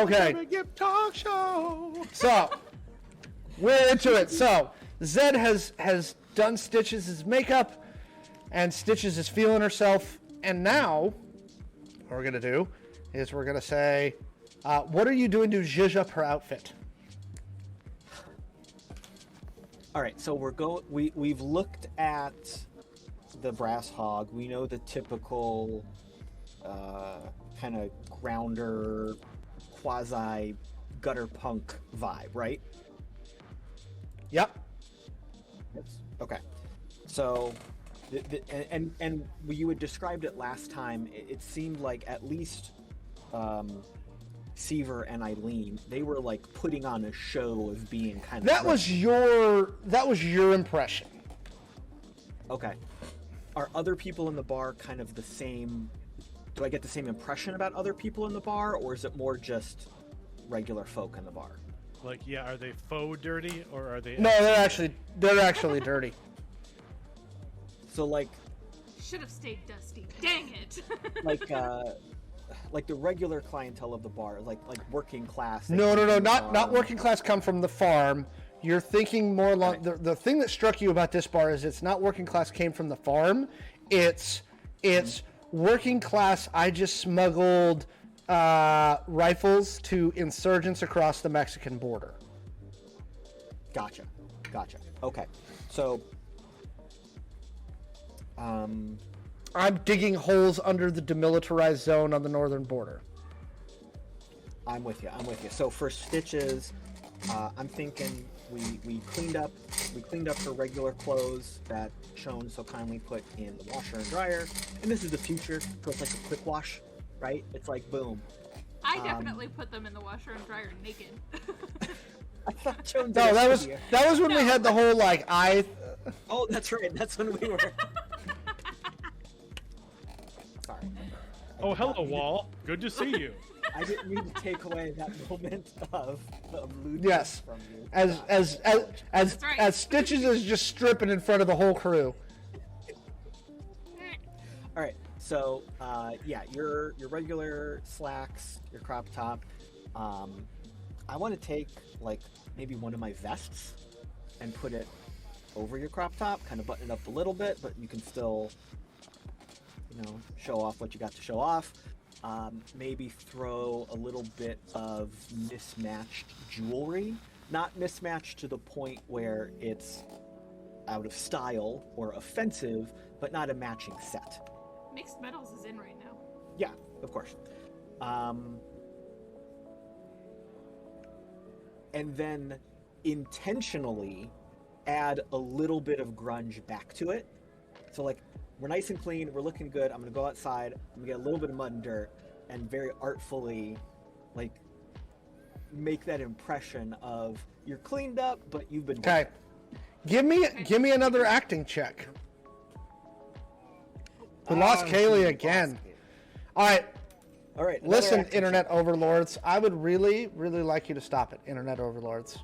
Okay. Talk show. So we're into it. So Zed has done Stitches' makeup, and Stitches is feeling herself. And now, what we're gonna do is we're gonna say, what are you doing to zhuzh up her outfit? All right. So we've looked at the brass hog. We know the typical kind of grounder, quasi gutter punk vibe, right? Yep. Yes. Okay. So, and you had described it last time. It seemed like at least Seaver and Eileen, they were like putting on a show of being kind of. That was your impression. Okay. Are other people in the bar kind of the same? Do I get the same impression about other people in the bar, or is it more just regular folk in the bar? Like, yeah, are they faux dirty, or are they? No, they're actually dirty. So like, should have stayed dusty. Dang it! like the regular clientele of the bar, like working class. No, not working class. Come from the farm. You're thinking more along. The thing that struck you about this bar is it's not working class came from the farm. It's working class. I just smuggled rifles to insurgents across the Mexican border. Gotcha. Okay, so I'm digging holes under the demilitarized zone on the northern border. I'm with you. So for Stitches, I'm thinking we cleaned up her regular clothes that Shawn so kindly put in the washer and dryer. And this is the future, so it's like a quick wash, right? It's like boom. I definitely put them in the washer and dryer naked. I thought Shawn did. No, that was when we had the whole like eye. Oh, that's right. That's when we were. Sorry. Oh, hello, Wall. Good to see you. I didn't mean to take away that moment of lewdness Yes, from you. as Stitches is just stripping in front of the whole crew. All right, so yeah, your regular slacks, your crop top. I want to take like maybe one of my vests and put it over your crop top, kind of button it up a little bit, but you can still, show off what you got to show off. Maybe throw a little bit of mismatched jewelry. Not mismatched to the point where it's out of style or offensive, but not a matching set. Mixed metals is in right now. Yeah, of course. And then intentionally add a little bit of grunge back to it. So like, we're nice and clean, we're looking good, I'm gonna go outside, I'm gonna get a little bit of mud and dirt, and very artfully, like, make that impression of you're cleaned up, but you've been. Okay, give me another acting check. We lost Kaylee again. All right. Listen, internet overlords. I would really, really like you to stop it, internet overlords.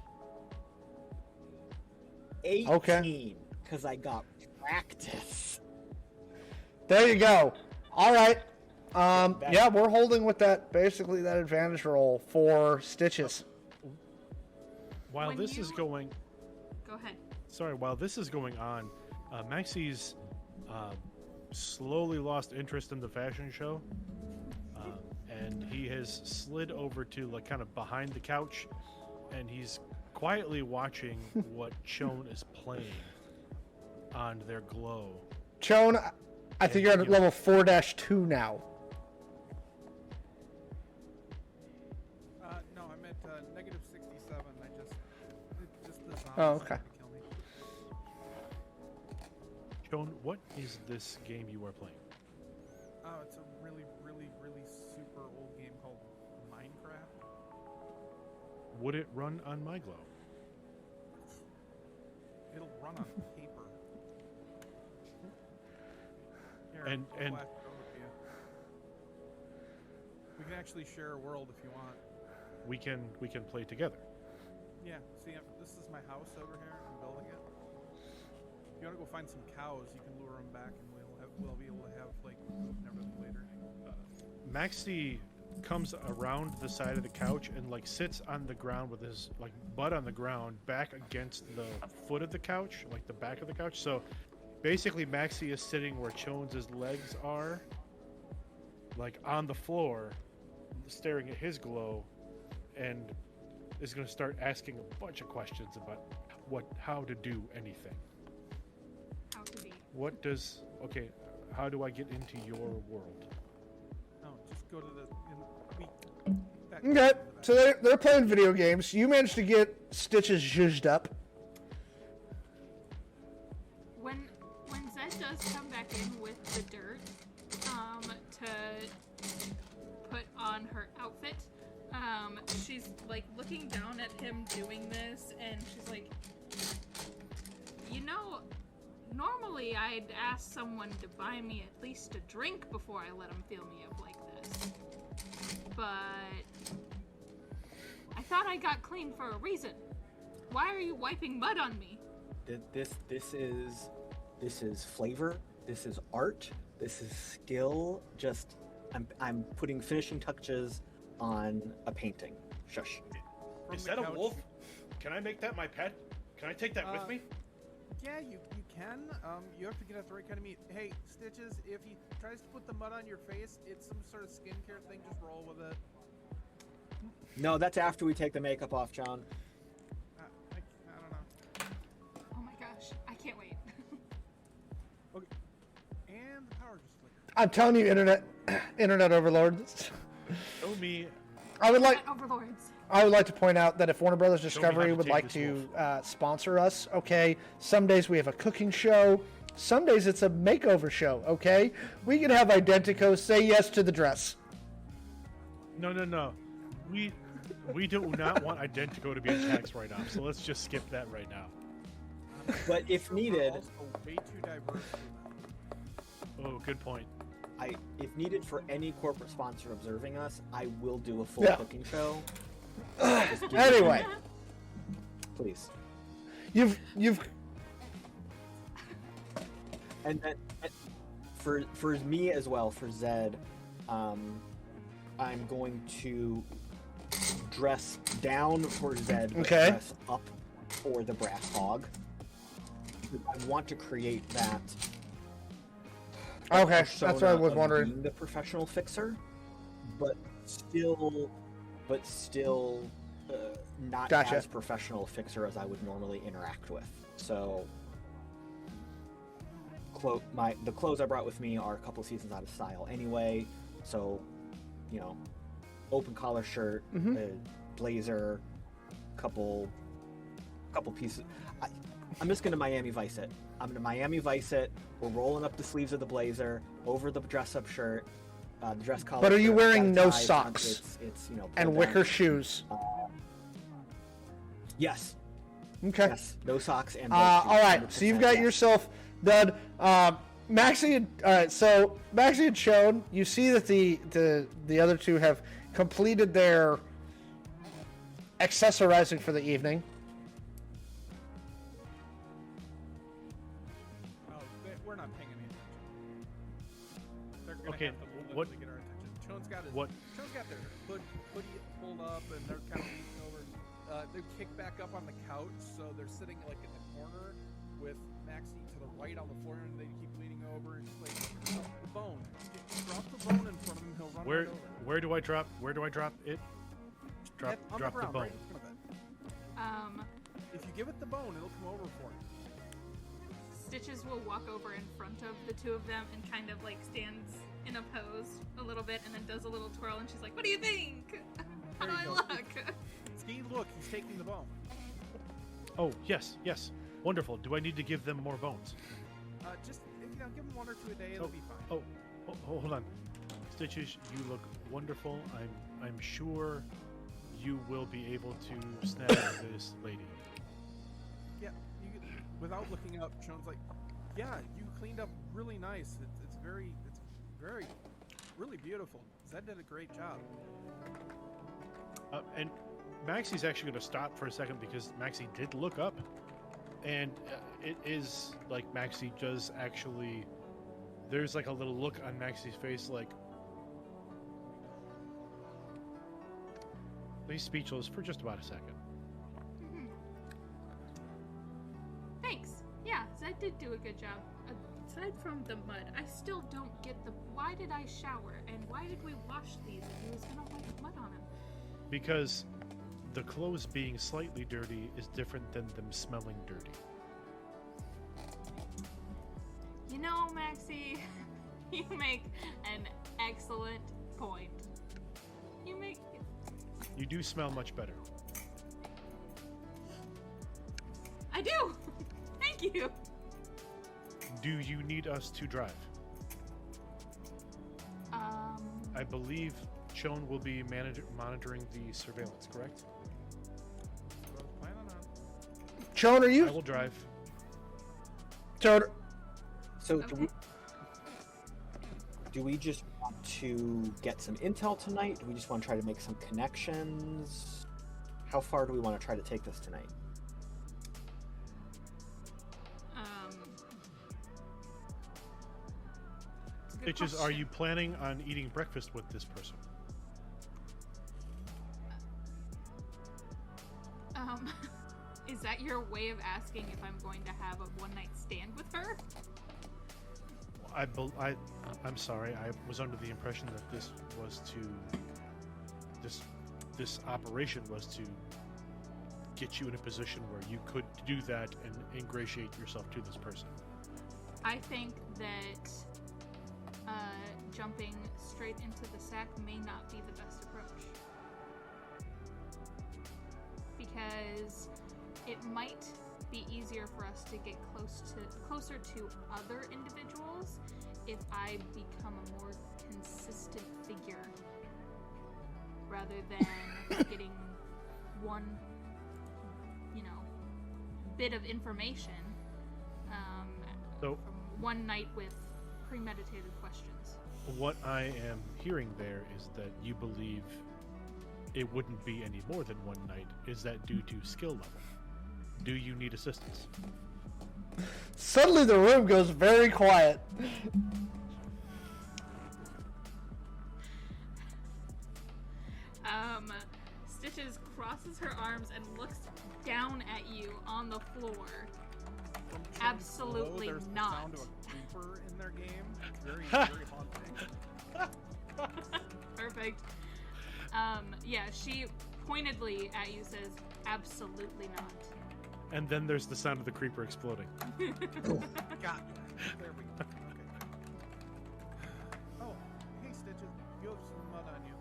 18. Okay. Because I got practice. There you go. All right. Yeah, we're holding with that, basically that advantage roll for Stitches. While this is going, Go ahead. Sorry, while this is going on, Maxi's slowly lost interest in the fashion show, and he has slid over to like kind of behind the couch, and he's quietly watching what Shawn is playing on their glow. Shawn, I think you're at level 4-2 now. No, I'm at negative 67. Just the zombies Oh, okay. trying to kill me. Shawn, what is this game you are playing? Oh, it's a really, really, really super old game called Minecraft. Would it run on my glow? It'll run on paper. Here, And- I'll and- flash it over to you. We can actually share a world if you want. We can play together. Yeah, see, this is my house over here. I'm building it. If you want to go find some cows, you can lure them back, and we'll be able to have like food and everything later. Maxi comes around the side of the couch and like sits on the ground with his like butt on the ground, back against the foot of the couch, like the back of the couch. So basically, Maxi is sitting where Jones's legs are, like on the floor, staring at his glow, and is going to start asking a bunch of questions about how to do anything. How to be. What does how do I get into your world? No, just go to the. Okay, so they're playing video games. You managed to get Stitches zhuzhed up. When Zed does come back in with the dirt, to put on her outfit, she's like looking down at him doing this, and she's like, you know, normally I'd ask someone to buy me at least a drink before I let them feel me up like this. But I thought I got clean for a reason. Why are you wiping mud on me? This is flavor. This is art. This is skill. Just I'm putting finishing touches on a painting. Shush. From Is the that a couch. wolf? Can I make that my pet? Can I take that with me? Yeah, you can. You have to get out the right kind of meat. Hey, Stitches, if he tries to put the mud on your face, it's some sort of skincare thing. Just roll with it. No, that's after we take the makeup off, John. I don't know. Oh my gosh, I can't wait. Okay. And the power just flickered. I'm telling you, internet overlords. Show me. I would like to point out that if Warner Brothers Show me Discovery how to would take like this to sponsor us, okay, some days we have a cooking show, some days it's a makeover show, okay? We can have Identico say yes to the dress. No. We do not want Identico to be a tax write-off, so let's just skip that right now. But if needed, Also way too diverse for that. Oh, good point. if needed for any corporate sponsor observing us, I will do a full Yeah. cooking show. Just give me- Anyway, please. you've And then for me as well, for Zed, I'm going to dress down for Zed, but Okay. dress up for the brass hog. I want to create that. Okay, that's what I persona was of wondering. Being the professional fixer, but still not Gotcha. as professional a fixer as I would normally interact with. So, the clothes I brought with me are a couple seasons out of style anyway. So, open collar shirt, blazer, couple pieces. I'm just gonna Miami Vice it. I'm gonna Miami Vice it. We're rolling up the sleeves of the blazer over the dress-up shirt, the dress collar. But are you shirt, wearing got a no tie, socks? It's pulled And down. wicker shoes. Yes. Okay. Yes. No socks and. All right, so you've got yourself done. Maxi and Shawn, you see that the other two have completed their accessorizing for the evening. Oh, we're not paying any attention. They're gonna Okay, have to hold what- it to get our attention. Shawn's got what- their hoodie pulled up, and they're kind of leaning over. they kick back up on the couch, so they're sitting like in the corner with Maxi to the right on the floor, and they keep leaning over and just like drop the bone. Drop the bone in front of him, he'll run right over. Where do I drop? Where do I drop it? Drop on drop the, ground, the bone. Right in front of it. If you give it the bone, it'll come over for you. Stitches will walk over in front of the two of them and kind of like stands in a pose a little bit and then does a little twirl and she's like, "What do you think? How do I look?" See, look, he's taking the bone. Oh, yes, yes. Wonderful. Do I need to give them more bones? Just give them 1 or 2 a day. It'll be fine. Oh, hold on. Stitches, you look wonderful. I'm sure you will be able to snag this lady. Yeah, without looking up, Shawn's like, "Yeah, you cleaned up really nice. It's very, really beautiful. Zed did a great job." And Maxi's actually going to stop for a second because Maxi did look up, and it is like Maxi does actually. There's like a little look on Maxi's face, like he's speechless for just about a second. Thanks. Yeah, Zed did do a good job. Aside from the mud, I still don't get why did I shower and why did we wash these if he was gonna wipe mud on him? Because the clothes being slightly dirty is different than them smelling dirty. You know, Maxi, you make an excellent point. You do smell much better. I do! Thank you! Do you need us to drive? I believe Shawn will be monitoring the surveillance, correct? Shawn, are you? I will drive. Shawn, So Okay. do we just want to get some intel tonight? Do we just want to try to make some connections? How far do we want to try to take this tonight? It's a good Bitches, are question. you planning on eating breakfast with this person? Is that your way of asking if I'm going to have a one-night stand with her? I'm sorry. I was under the impression that this was this operation was to get you in a position where you could do that and ingratiate yourself to this person. I think that jumping straight into the sack may not be the best approach. Because it might be easier for us to get closer to other individuals if I become a more consistent figure rather than getting one, bit of information So from one night with premeditated questions. what I am hearing there is that you believe it wouldn't be any more than one night. Is that due to skill level? Do you need assistance? suddenly the room goes very quiet. Stitches crosses her arms and looks down at you on the floor. From Shawn's Absolutely there's not. The sound of a creeper in their game. It's very, very haunting. Perfect. Yeah, she pointedly at you says, absolutely not. And then there's the sound of the creeper exploding. Got you. There we go. Okay. Oh, hey Stitches, you have some mud on you.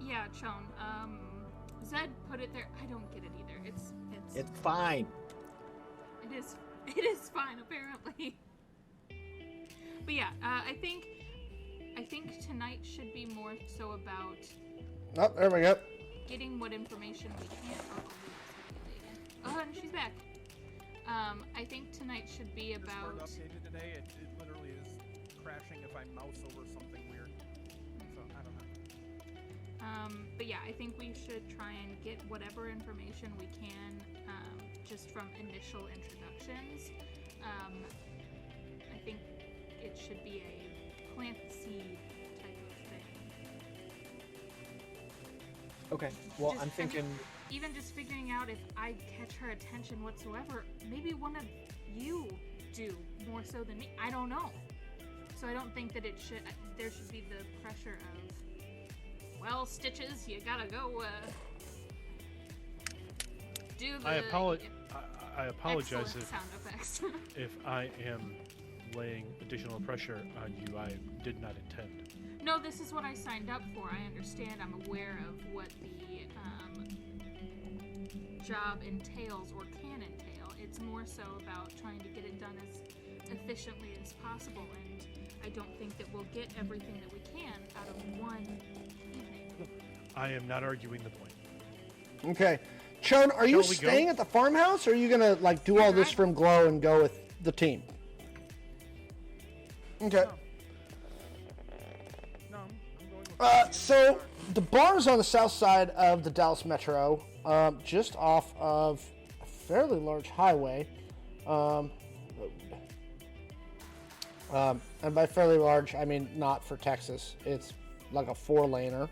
Yeah, Chone. Zed put it there. I don't get it either. It's fine. It is fine apparently. But yeah, I think tonight should be more so about Oh, there we go. getting what information we can. Oh, and she's back. I think tonight should be Discord about. updated today. It literally is crashing if I mouse over something weird. So I don't know. But yeah, I think we should try and get whatever information we can, just from initial introductions. I think it should be a plant the seed type of thing. Okay. Well, Just- I'm thinking. Even just figuring out if I catch her attention whatsoever, maybe one of you do more so than me. I don't know. So I don't think that there should be the pressure of, well, Stitches, you gotta go, do the... I apologize excellent sound effects. if I am laying additional pressure on you. I did not intend. No, this is what I signed up for. I understand. I'm aware of what the job entails or can entail. It's more so about trying to get it done as efficiently as possible, and I don't think that we'll get everything that we can out of one evening. I am not arguing the point. Okay. Shawn, are you Shall we go? staying at the farmhouse, or are you gonna like do all this from Glow and go with the team? Okay. No, I'm going with So the bar is on the south side of the Dallas Metro, just off of a fairly large highway. And by fairly large, I mean not for Texas. It's like a 4-laner.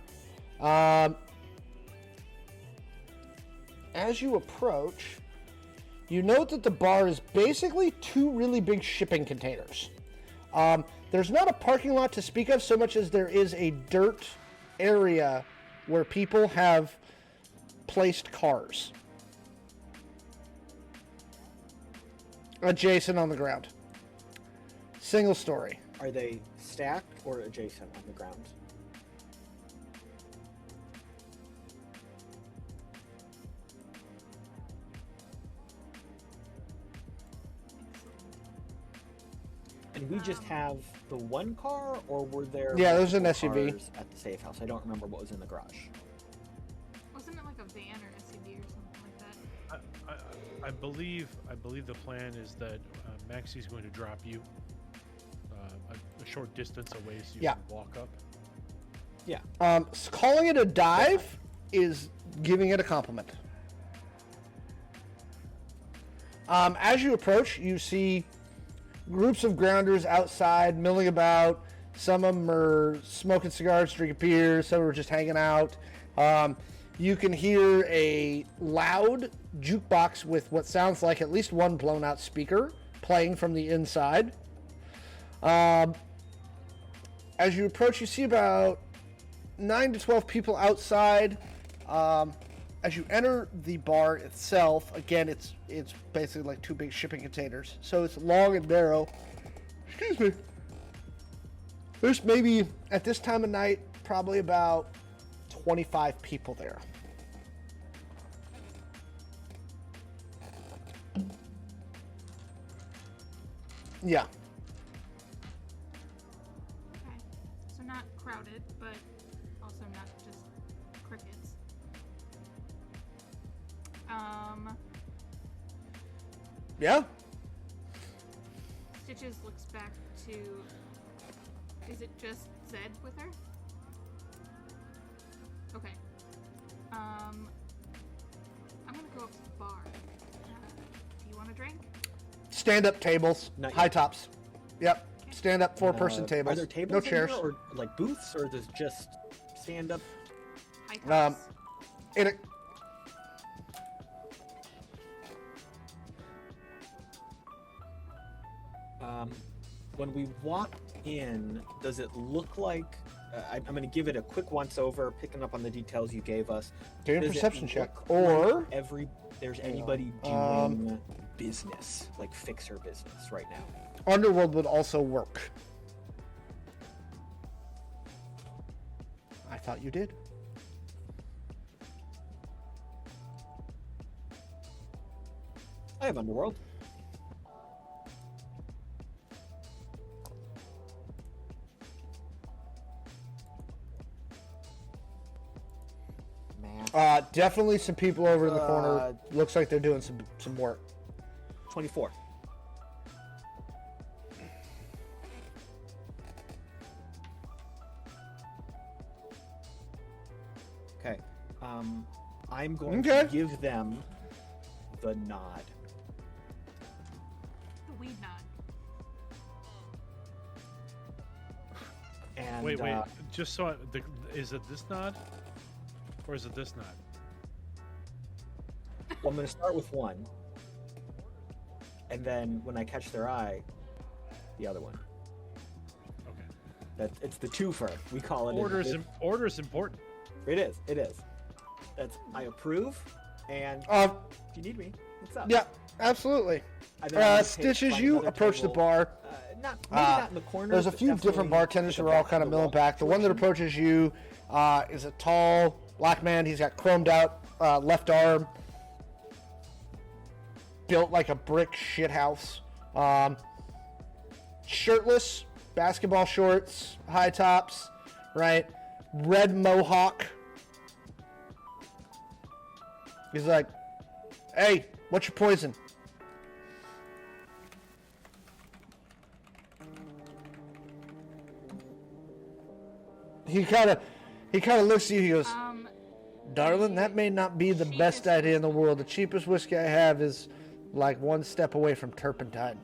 As you approach, you note that the bar is basically 2 really big shipping containers. There's not a parking lot to speak of so much as there is a dirt area where people have placed cars adjacent on the ground. Single story. Are they stacked or adjacent on the ground? And we just have the one car, or were there? Yeah, there's an multiple SUV. cars at the safe house. I don't remember what was in the garage. Wasn't it like a van or SUV or something like that? I believe the plan is that Maxi's going to drop you a short distance away so you Yeah. can walk up. Yeah. Calling it a dive is giving it a compliment. As you approach, you see groups of grounders outside milling about. Some of them are smoking cigars, drinking beer. Some are just hanging out. You can hear a loud jukebox with what sounds like at least one blown out speaker playing from the inside. As you approach, you see about 9 to 12 people outside. As you enter the bar itself, again, it's basically like 2 big shipping containers. So it's long and narrow. Excuse me. There's maybe, at this time of night, probably about 25 people there. Yeah. Okay. So not crowded, but also not just crickets. Yeah? Stitches looks back to... Is it just Zed with her? Okay. I'm gonna go up to the bar. Do you want a drink? Stand-up tables. Not High yet. tops. Yep. Stand-up 4-person Are tables. there tables No in chairs. here, or like booths, or there's just stand up? High tops. In it. When we walk in, does it look like? I'm going to give it a quick once-over, picking up on the details you gave us. Do a Does it perception check. look Or like there's anybody doing business, like fixer business, right now? Underworld would also work. I thought you did. I have Underworld. Math. Definitely some people over in the corner. Looks like they're doing some work. 24. Okay. I'm going to give them the nod. The weed nod. And Wait. Just so is it this nod? Or is it this knot? Well, I'm going to start with one. And then when I catch their eye, the other one. Okay. It's the twofer. We call it. Order is important. It is. It is. I approve. And Uh, if you need me, what's up? yeah, absolutely. And then I'll Stitches, find you another approach the table, bar. Not in the corner. There's a but few different definitely bartenders at who the are all back kind of of the milling wall back. The one that portion. approaches you is a tall black man. He's got chromed out left arm, built like a brick shithouse. Shirtless, basketball shorts, high tops, right? Red mohawk. He's like, "Hey, what's your poison?" He kind of looks at you. He goes, "Darling, that may not be the best idea in the world. The cheapest whiskey I have is like one step away from turpentine."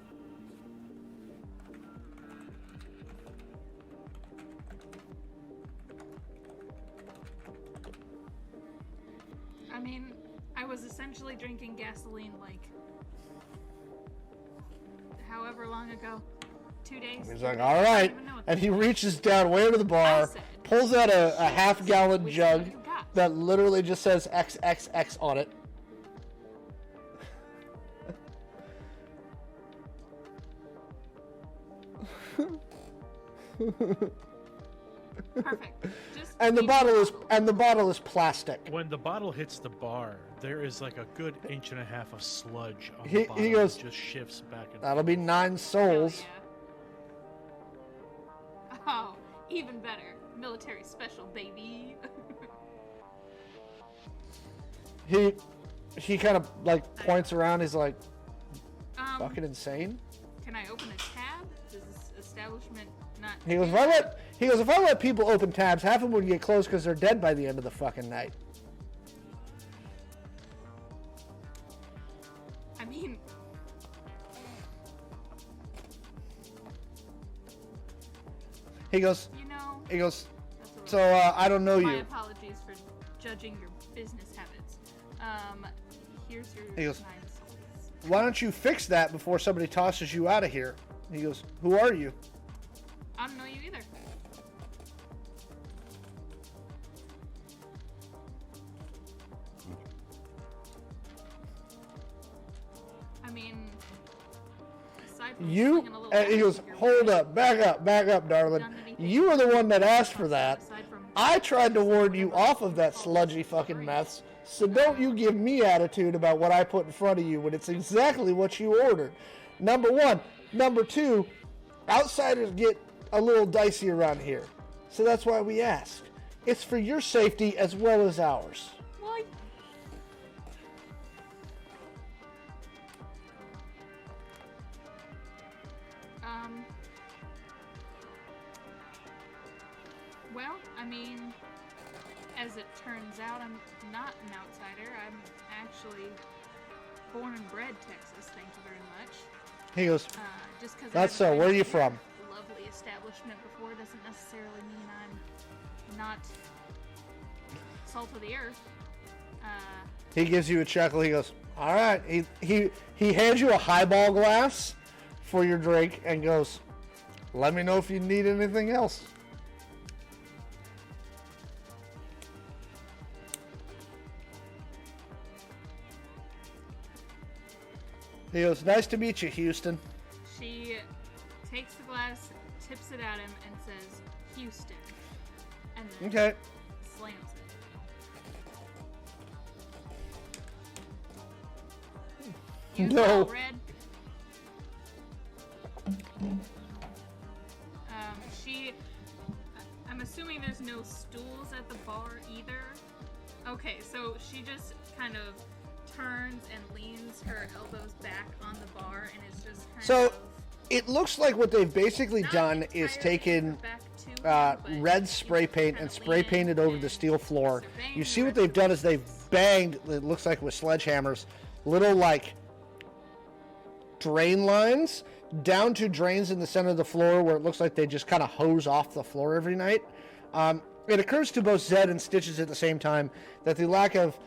I mean, I was essentially drinking gasoline like however long ago. 2 days. He's like, "All right," and he reaches down way to the bar, pulls out a half-gallon jug that literally just says XXX on it. Perfect. Just And the keep bottle is plastic. When the bottle hits the bar, there is like a good inch and a half of sludge on He the bottle. goes, It just shifts back and forth. That'll be 9 Hell souls. yeah. Oh, even better. Military special, baby. He kind of like points around. He's like, "Fucking Um, insane." can I open a tab? Does this establishment not? He goes, if I let people open tabs, half of them would get closed because they're dead by the end of the fucking night. I mean, He goes, you know. "So That's a I don't know My you." apologies for judging your business habits. Here's your He goes, 9 souls. "Why don't you fix that before somebody tosses you out of here?" He goes, "Who are you?" I don't know you either. I mean, aside from You, slinging a little and he goes, action, "Hold you're up, back up, darling. Done anything You were the one that asked for that. aside from- I tried to ward you off of that sludgy fucking mess, so don't you give me attitude about what I put in front of you when it's exactly what you ordered. Number one. Number two, outsiders get a little dicey around here, so that's why we ask. It's for your safety as well as ours." Well, well, I mean, as it turns out, I'm not an outsider. I'm actually born and bred Texas. Thank you very much. He goes, Just because "That's so. Where are you from?" Lovely establishment before doesn't necessarily mean I'm not salt of the earth. He gives you a chuckle. He goes, "All right." He hands you a highball glass for your drink and goes, "Let me know if you need anything else." He goes, "Nice to meet you, Houston." She takes the glass, tips it at him, and says, "Houston," and then Okay. slams it. You No. smell red. I'm assuming there's no stools at the bar either. Okay, so she just kind of turns and leans her elbows back on the bar and is just kind So of it looks like what they've basically not done is entirely taken her back to him, but red she's spray just paint kinda and spray leaning painted over the and steel floor. surveying You the see what rest they've of done the is they've banged, it looks like with sledgehammers, little like drain lines down to drains in the center of the floor where it looks like they just kind of hose off the floor every night. it occurs to both Zed and Stitches at the same time that the lack of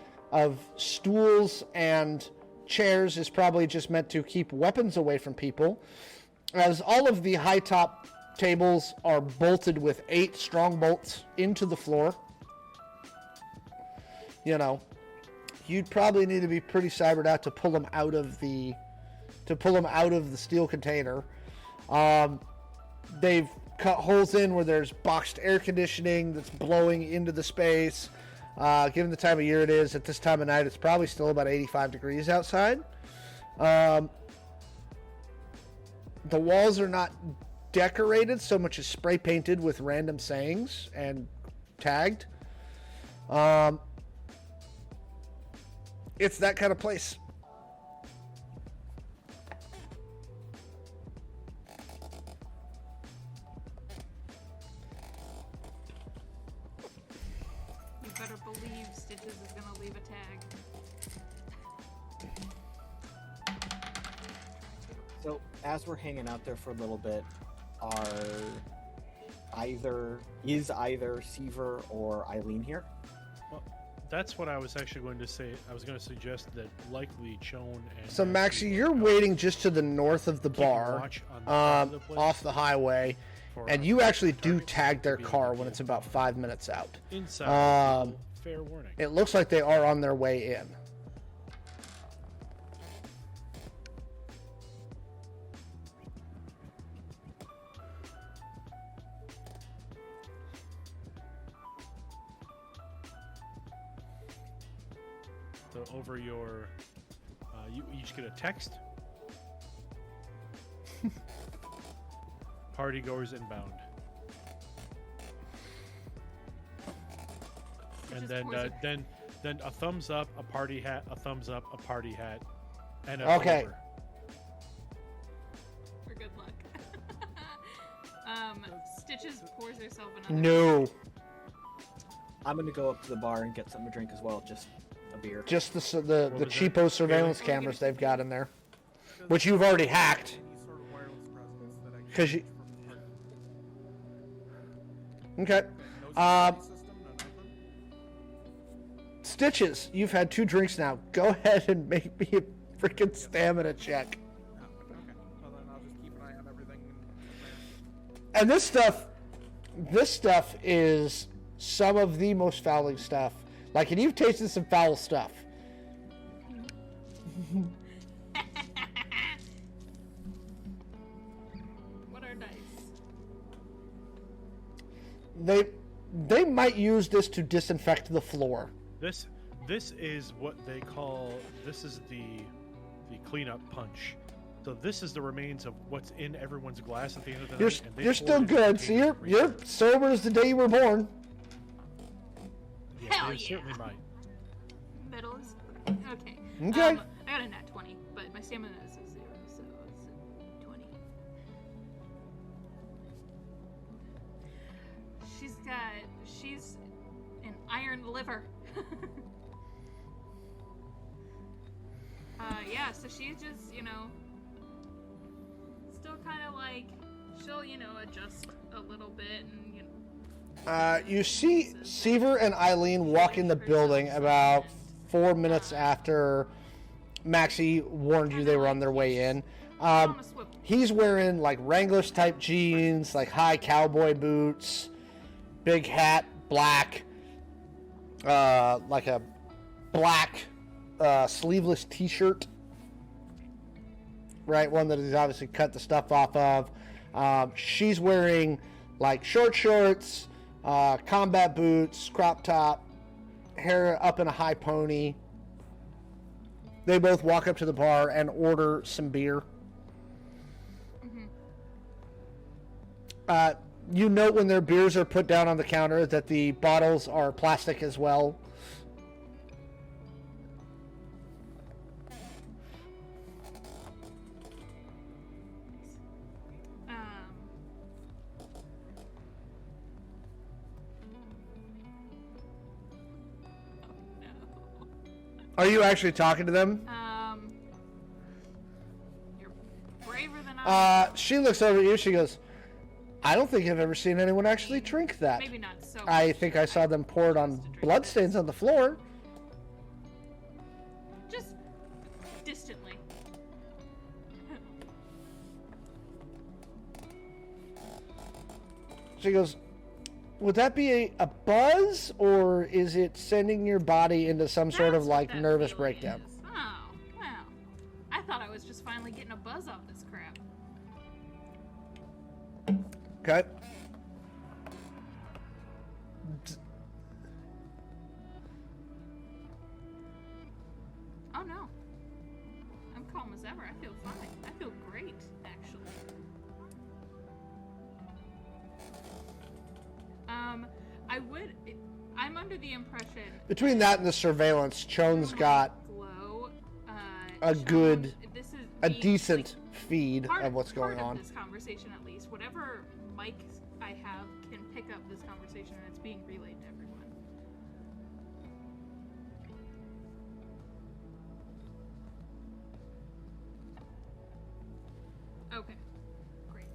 stools and chairs is probably just meant to keep weapons away from people, as all of the high top tables are bolted with 8 strong bolts into the floor. You know, you'd probably need to be pretty cybered out to pull them out of the steel container. They've cut holes in where there's boxed air conditioning that's blowing into the space. Given the time of year it is, at this time of night, it's probably still about 85 degrees outside. The walls are not decorated so much as spray painted with random sayings and tagged. It's that kind of place. You better believe Stitches is gonna leave a tag. So as we're hanging out there for a little bit, is either Seaver or Eileen here? Well, that's what I was actually going to say. I was going to suggest that likely Shawn and... So, Maxi, you're waiting just to the north of the keeping bar, watch on the side of the place off the highway, for and you actually do targets tag their to be car able when to it's about 5 minutes out. inside. Fair warning. It looks like they are on their way in. So over your, you just get a text. Party goers inbound. And Just then, poison. then a thumbs up, a party hat, a thumbs up, a party hat, and a Okay. over. For good luck. Stitches pours herself another. No, I'm gonna go up to the bar and get something to drink as well, just a beer. just the was cheapo that? surveillance Kaylee? cameras they've got in there, which you've already hacked. Any sort of wireless presence that I can 'Cause you- use from the party. Okay. No security system, no nothing. Stitches, you've had 2 drinks now. Go ahead and make me a freaking stamina check. Oh, okay. Well then I'll just keep an eye on everything. And this stuff is some of the most fouling stuff. Like, and you've tasted some foul stuff. What are dice? They might use this to disinfect the floor. This is what they call, this is the cleanup punch. So this is the remains of what's in everyone's glass at the end of the night. and they You're pour still it in good. So containers for you're sober as the day you were born. Yeah, Hell they yeah. certainly might. Middle is okay. Okay. I got a nat 20, but my stamina is a 0, so it's a 20. She's an iron liver. Yeah, so she just, still kind of like, she'll, adjust a little bit and, You see Seaver and Eileen walk in the building about 4 minutes after Maxi warned you they were on their way in. on a swivel. He's wearing like Wranglers type jeans, like high cowboy boots, big hat, black, like a black sleeveless t-shirt. Right, one that he's obviously cut the stuff off of. She's wearing like short shorts, combat boots, crop top, hair up in a high pony. They both walk up to the bar and order some beer. You note when their beers are put down on the counter that the bottles are plastic as well. Are you actually talking to them? You're braver than I She looks over at you. She goes, I don't think I've ever seen anyone actually drink that. Maybe not so I much. think I saw them pour it on chose to drink bloodstains this. on the floor. Just distantly. She goes, would that be a buzz, or is it sending your body into some sort of That's what like that nervous feeling breakdown? is. Oh, well. I thought I was just finally getting a buzz off this crap. Okay. Oh no. I'm calm as ever. I feel fine. I feel great, actually. I'm under the impression Between that and the surveillance, Chone's got glow. a Shawn, good, this is a being, decent feed part of what's going part on. Of this conversation, at least, whatever mic I have can pick up this conversation, and it's being relayed to everyone. Okay, great.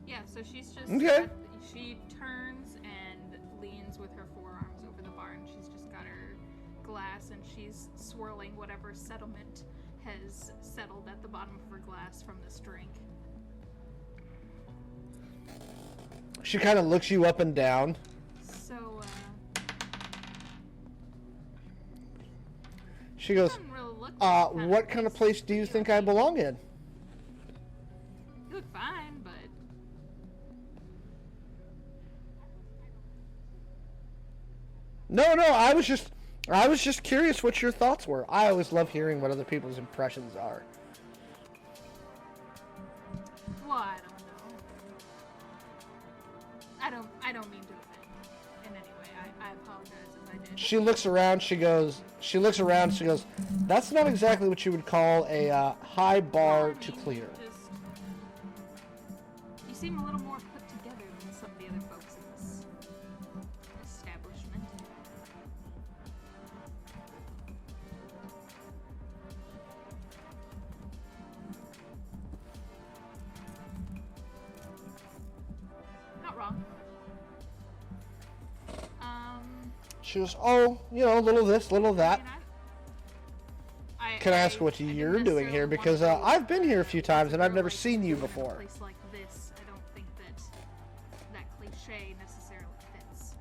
Yeah, so she's just Okay. she turns and leans with her forearms over the bar, and she's just got her glass, and she's swirling whatever settlement has settled at the bottom of her glass from this drink. She kind of looks you up and down. So, She goes, doesn't really look like the what kind of place do you think I belong in? You look fine, but No, I was just curious what your thoughts were. I always love hearing what other people's impressions are. well, I don't know. I don't mean to offend in any way. I apologize if I did. She looks around, she goes, that's not exactly what you would call a high bar Well, I to mean, clear. just- you seem a little more put together than some of the other folks in this establishment. Not wrong. She goes, oh, little this, little that. I mean, Can I ask what didn't you're doing here? necessarily Because want to I've been here a few times and I've never like, seen you in a before. place like this, I don't think that cliche necessarily fits.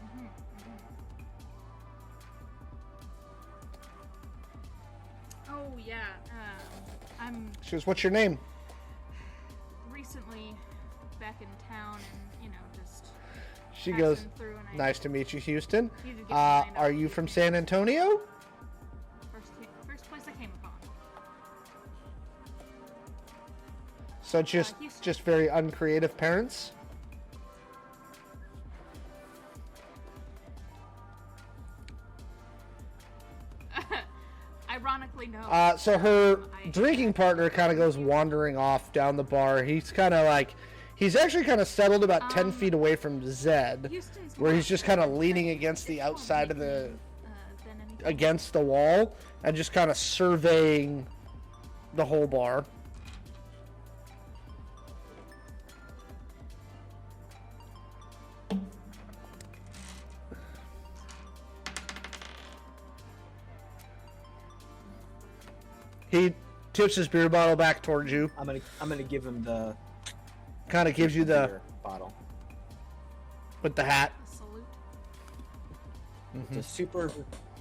Mhm, mhm. Oh yeah, I'm She goes, what's your name? recently back in town, and just She goes, passing through, and I nice to meet you, Houston. needed to get my mind Are off you the from things. San Antonio? First place I came upon. So just Houston. very uncreative parents? Ironically, no. So her I- drinking partner kind of goes wandering off down the bar. He's kind of like, he's actually kind of settled about 10 feet away from Zed, Houston's where more he's just kind of like leaning it's against the more outside of the, Mickey, than anything. against the wall, and just kind of surveying the whole bar. He tips his beer bottle back towards you, I'm gonna give him the kind of gives you the, beer bottle. with the hat. A salute. Mm-hmm. It's a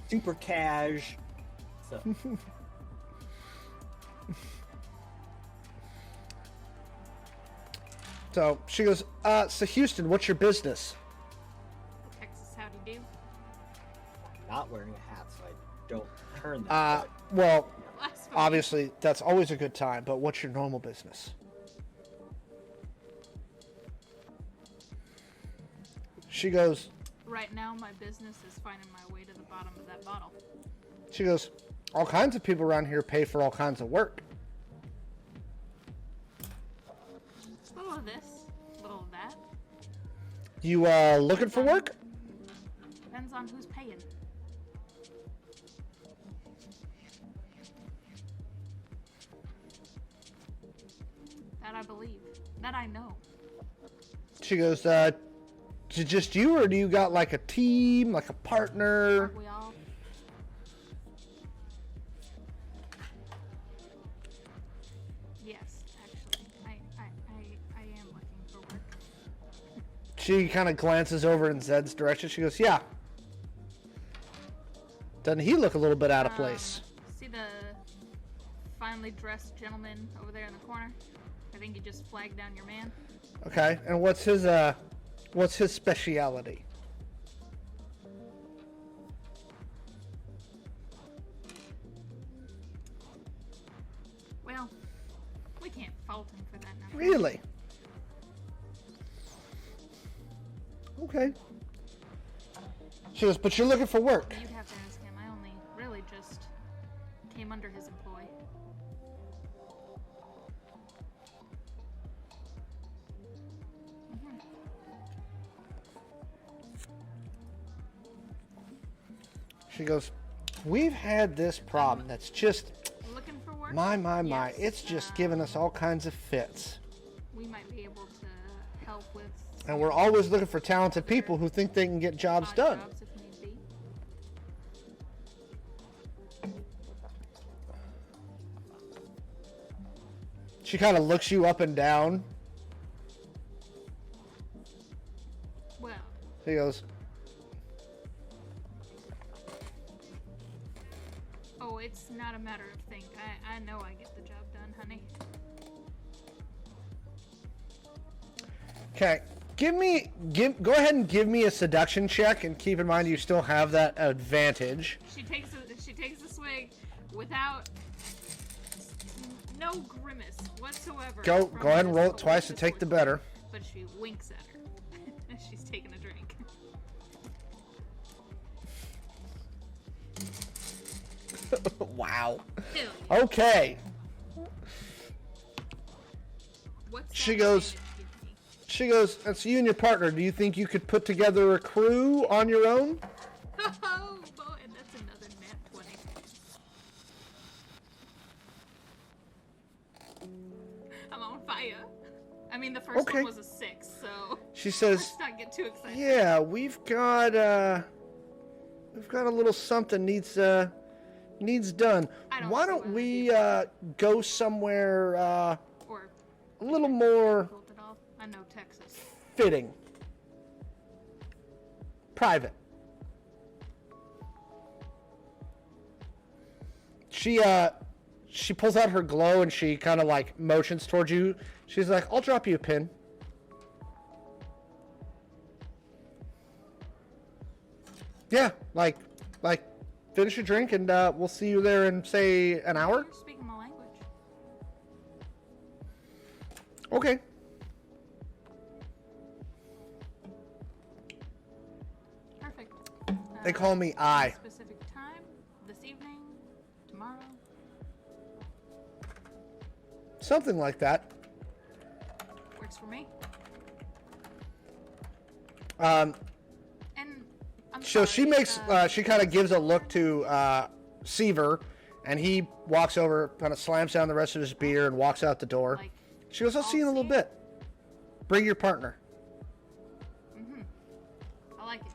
super cash. So So she goes, so Houston, what's your business? Texas howdy do. not wearing a hat, so I don't turn that. way. Well, That's fine. obviously that's always a good time, but what's your normal business? She goes, Right now, my business is finding my way to the bottom of that bottle. all kinds of people around here pay for all kinds of work. A little of this, a little of that. You looking for work? Depends on who's paying. That I believe. That I know. She goes, is it just you, or do you got like a team, like a partner? Aren't we all? Yes, actually. I am looking for work. She kind of glances over in Zed's direction. She goes, yeah. Doesn't he look a little bit out of place? See the finely dressed gentleman over there in the corner? I think you just flagged down your man. Okay, and what's his speciality? Well, we can't fault him for that now. Really? Okay. She goes, but you're looking for work. You'd have to ask him. I only really just came under his employ. She goes, we've had this problem that's just, Looking for work? my, Yes, it's just giving us all kinds of fits. We might be able to help with And we're always looking for talented people who think they can get jobs odd done. jobs if need be. She kind of looks you up and down. Well, She goes, oh, it's not a matter of think. I know I get the job done, honey. okay, go ahead and give me a seduction check, and keep in mind you still have that advantage. She takes a swig without no grimace whatsoever. Go from ahead and this roll it twice to delicious take the portion, better. But she winks at her as she's taking a drink. Wow. Ew. Okay. What's She that goes- advantage give me? She goes, and so you and your partner, do you think you could put together a crew on your own? Oh boy, that's another nat 20. I'm on fire. I mean, the first Okay. one was a 6, so She says, let's not get too excited. yeah, we've got a little something needs done. I don't Why see don't why we that'd go somewhere Or a little more difficult at all. I know Texas. fitting, private? She pulls out her glow and she kind of like motions towards you. She's like, I'll drop you a pin. Yeah, like finish your drink and we'll see you there in say an hour. You're speaking my language. Okay. Perfect. They call me I. Specific time this evening, tomorrow. Something like that. Works for me. Um, And I'm so sorry, she makes she kind of gives a look to Seaver, and he walks over, kind of slams down the rest of his beer, and walks out the door. like, She goes, I'll see you in a little bit. Bring your partner. I like it.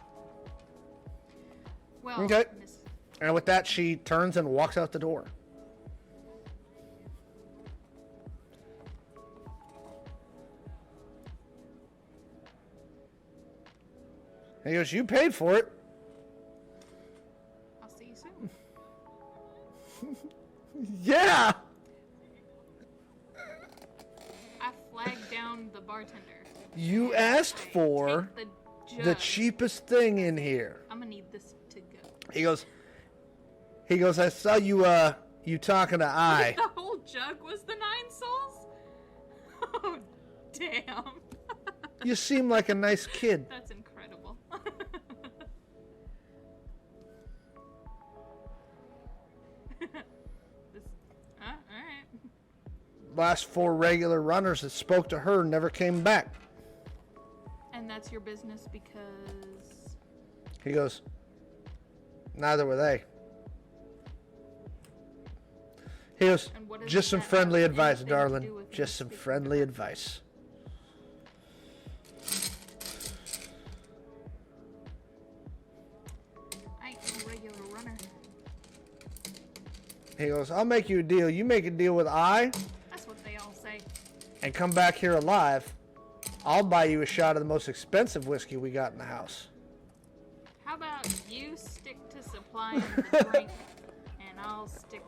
Well, Okay. Miss, And with that, she turns and walks out the door. And he goes, you paid for it. I'll see you soon. Yeah. I flagged down the bartender. You asked I for take the the jug. cheapest thing in here. I'm gonna need this to go. He goes, I saw you, you talking to I. The whole jug was the 9 souls? Oh, damn. You seem like a nice kid. That's incredible. Alright. Last 4 regular runners that spoke to her never came back. And that's your business because... He goes, neither were they. He goes, And what does just some that have friendly advice, anything to darling. do with Just some Maxi? friendly advice. I ain't no regular runner. He goes, I'll make you a deal. You make a deal with I That's what they all say. and come back here alive. I'll buy you a shot of the most expensive whiskey we got in the house. How about you stick to supplying the drink, and I'll stick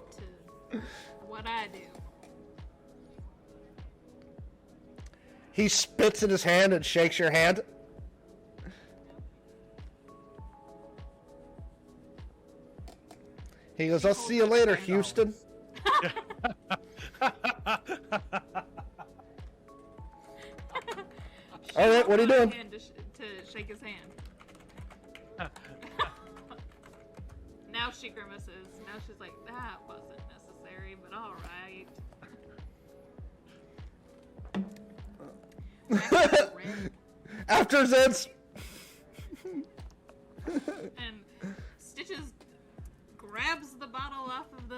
to what I do. He spits in his hand and shakes your hand. He goes, I'll see you later, Houston. All right, what are you doing? To shake his hand. Now she grimaces. Now she's like, that wasn't necessary, but all right. After Zed's... And Stitches grabs the bottle off of the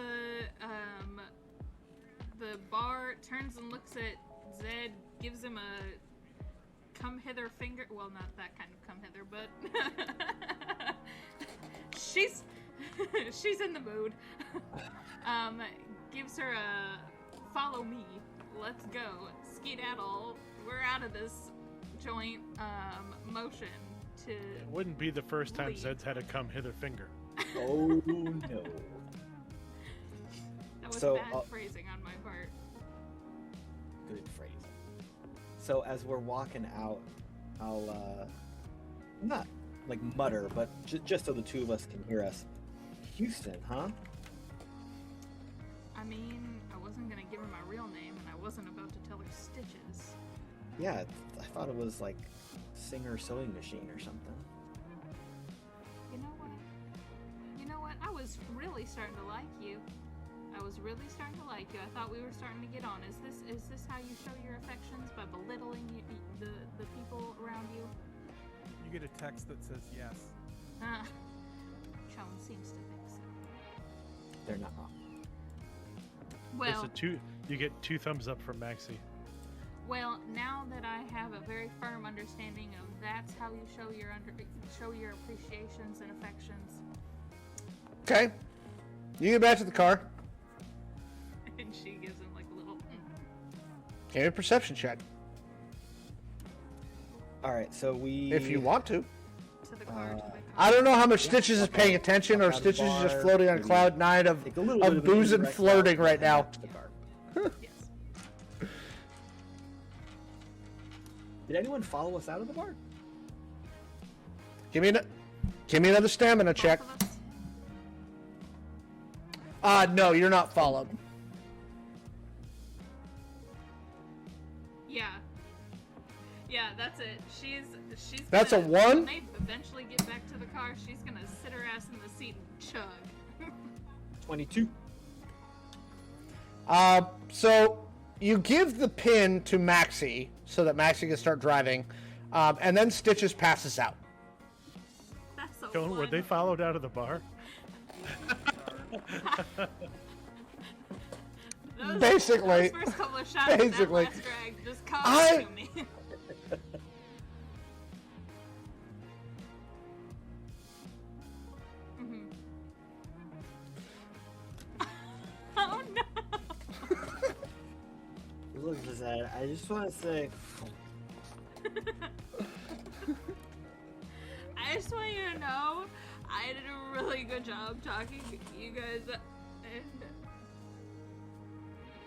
bar, turns and looks at Zed, gives him a come hither finger. Well, not that kind of come hither, but she's in the mood. Gives her a follow me. Let's go. Skedaddle. We're out of this joint motion to. It wouldn't be the first time leave. Zed's had a come hither finger. Oh no. That was So, bad phrasing on my part. Good phrase. So as we're walking out, I'll not like mutter, but just so the two of us can hear us. Houston, huh? I mean, I wasn't gonna give her my real name, and I wasn't about to tell her Stitches. Yeah, I thought it was like Singer Sewing Machine or something. You know what? You know what? I was really starting to like you. I was really starting to like you. I thought we were starting to get on. Is this how you show your affections? By belittling the people around you? You get a text that says yes. Shawn seems to think so. They're not wrong. Well, You get 2 thumbs up from Maxi. well, now that I have a very firm understanding of that's how you show your appreciations and affections, Okay. You get back to the car. and she gives him like a little. Give me a perception check. All right, so we. If you want to. To the car. To the car. I don't know how much Yeah, Stitches is walk paying out- attention walk or out of the Stitches is just bar, floating on maybe cloud nine of take a little bit of an booze and indirect flirting route right and now. back to the car. Yes. Did anyone follow us out of the bar? Give me another stamina check. Both of us? No, you're not followed. Yeah. Yeah, that's it. She's That's a gonna, 1? When they eventually get back to the car, she's gonna sit her ass in the seat and chug. 22. So you give the pin to Maxi so that Maxi can start driving, and then Stitches passes out. That's a Don't, were one. they followed out of the bar? Basically. Those first couple of shots Basically. of that last drag just come I- to me. Mhm. Oh no! Look, Zed, I just want to say. I just want you to know I did a really good job talking to you guys and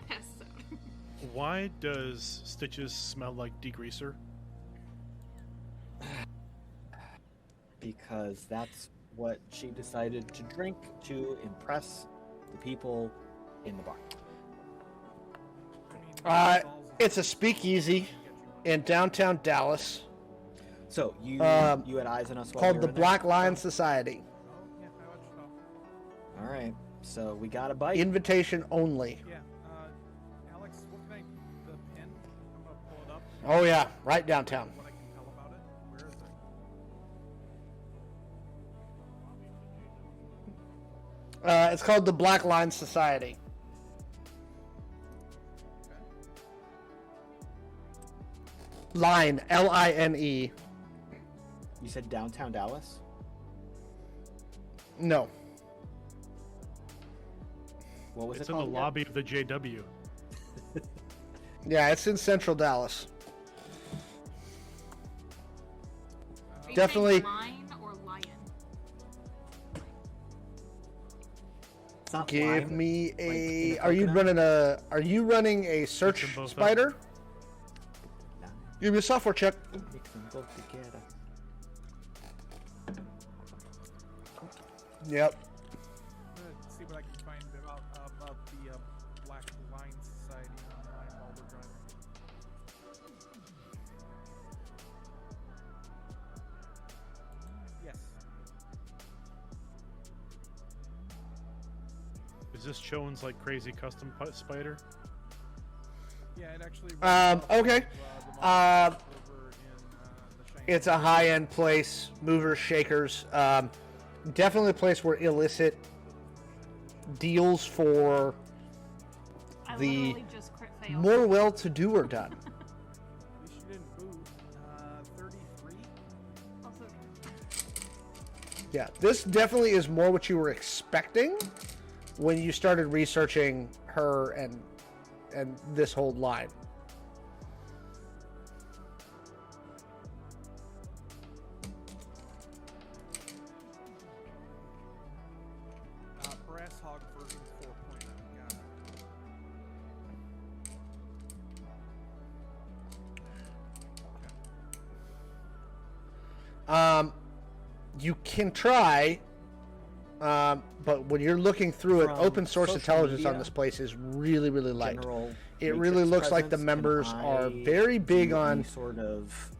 passed out. Why does Stitches smell like degreaser? Because that's what she decided to drink to impress the people in the bar. It's a speakeasy in downtown Dallas So you Um, you had eyes on us while called we the were in there? Black Lion Society. Oh, yeah, I watched it all. All right, so we got a bite. Invitation only. Yeah, Alex, what can the pin? I'm gonna pull it up. Oh yeah, right downtown. What I can tell about it. Where is it? It's called the Black Lion Society. Line, Line. You said downtown Dallas? No. What was It's it in the called again? lobby of the JW. Yeah, it's in central Dallas. Are you Definitely- saying lion or lion? It's not Give lime, me like in a. a Are you coconut? running a search Mix them both up. spider? Nah, Give me a software check. mix them both together. Yep. I'm gonna see what I can find about the Black Line Society online while we're driving. Yes. Is this Shawn's like crazy custom spider? Yeah, it actually. Okay. The over in the Shanghai. It's a high-end place. Movers, shakers. Definitely a place where illicit deals for I The literally just crit failed. more well-to-do are done. At least you didn't move. 33. Also, Yeah, this definitely is more what you were expecting when you started researching her and this whole line. Brass Hog version 4.0. Got it. You can try, but when you're looking through it, From open source social intelligence on media, this place is really, really light. General It really matrix looks like the presence, members can are I very big do any on. sort of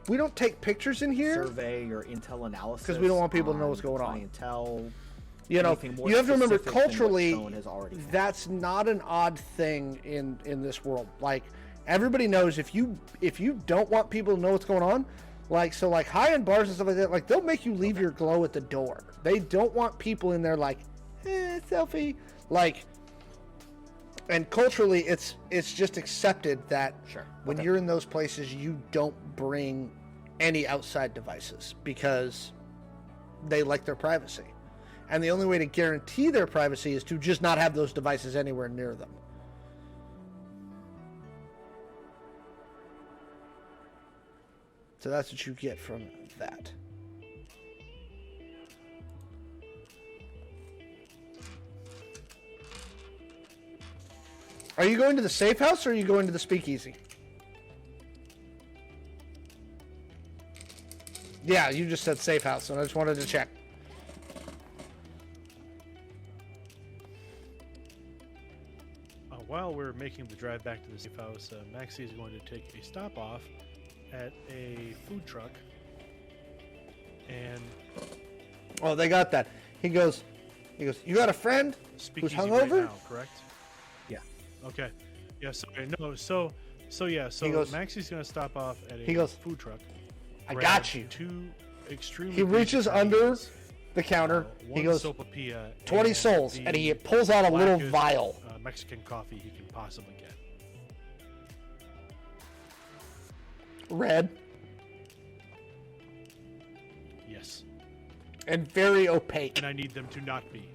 We don't take pictures in here. survey or intel analysis 'Cause we don't want people to know on what's going on. clientele, You know, anything more you have to remember specific than what culturally, Shawn has already found. that's not an odd thing in this world. Like everybody knows if you don't want people to know what's going on, like high-end bars and stuff like that, like they'll make you leave your glow at the door. They don't want people in there like, selfie. Like, and culturally, it's just accepted that Sure. when Okay. you're in those places, you don't bring any outside devices because they like their privacy. And the only way to guarantee their privacy is to just not have those devices anywhere near them. So that's what you get from that. Are you going to the safe house or are you going to the speakeasy? Yeah, you just said safe house, and I just wanted to check. While we're making the drive back to the safe house, Maxi is going to take a stop off at a food truck. And Oh, they got that. He goes, you got a friend who's speakeasy hungover? right now, correct? Yeah. Okay. Yeah. Sorry. No. So yeah. So He goes- Maxi's going to stop off at a He goes, food truck. I grab got you. Two extremely. He reaches basic under items, the counter. one He goes, sopapilla 20 and souls, the and he pulls out a little blackest, vial. Mexican coffee he can possibly get. Red Yes. and very opaque. And I need them to not be.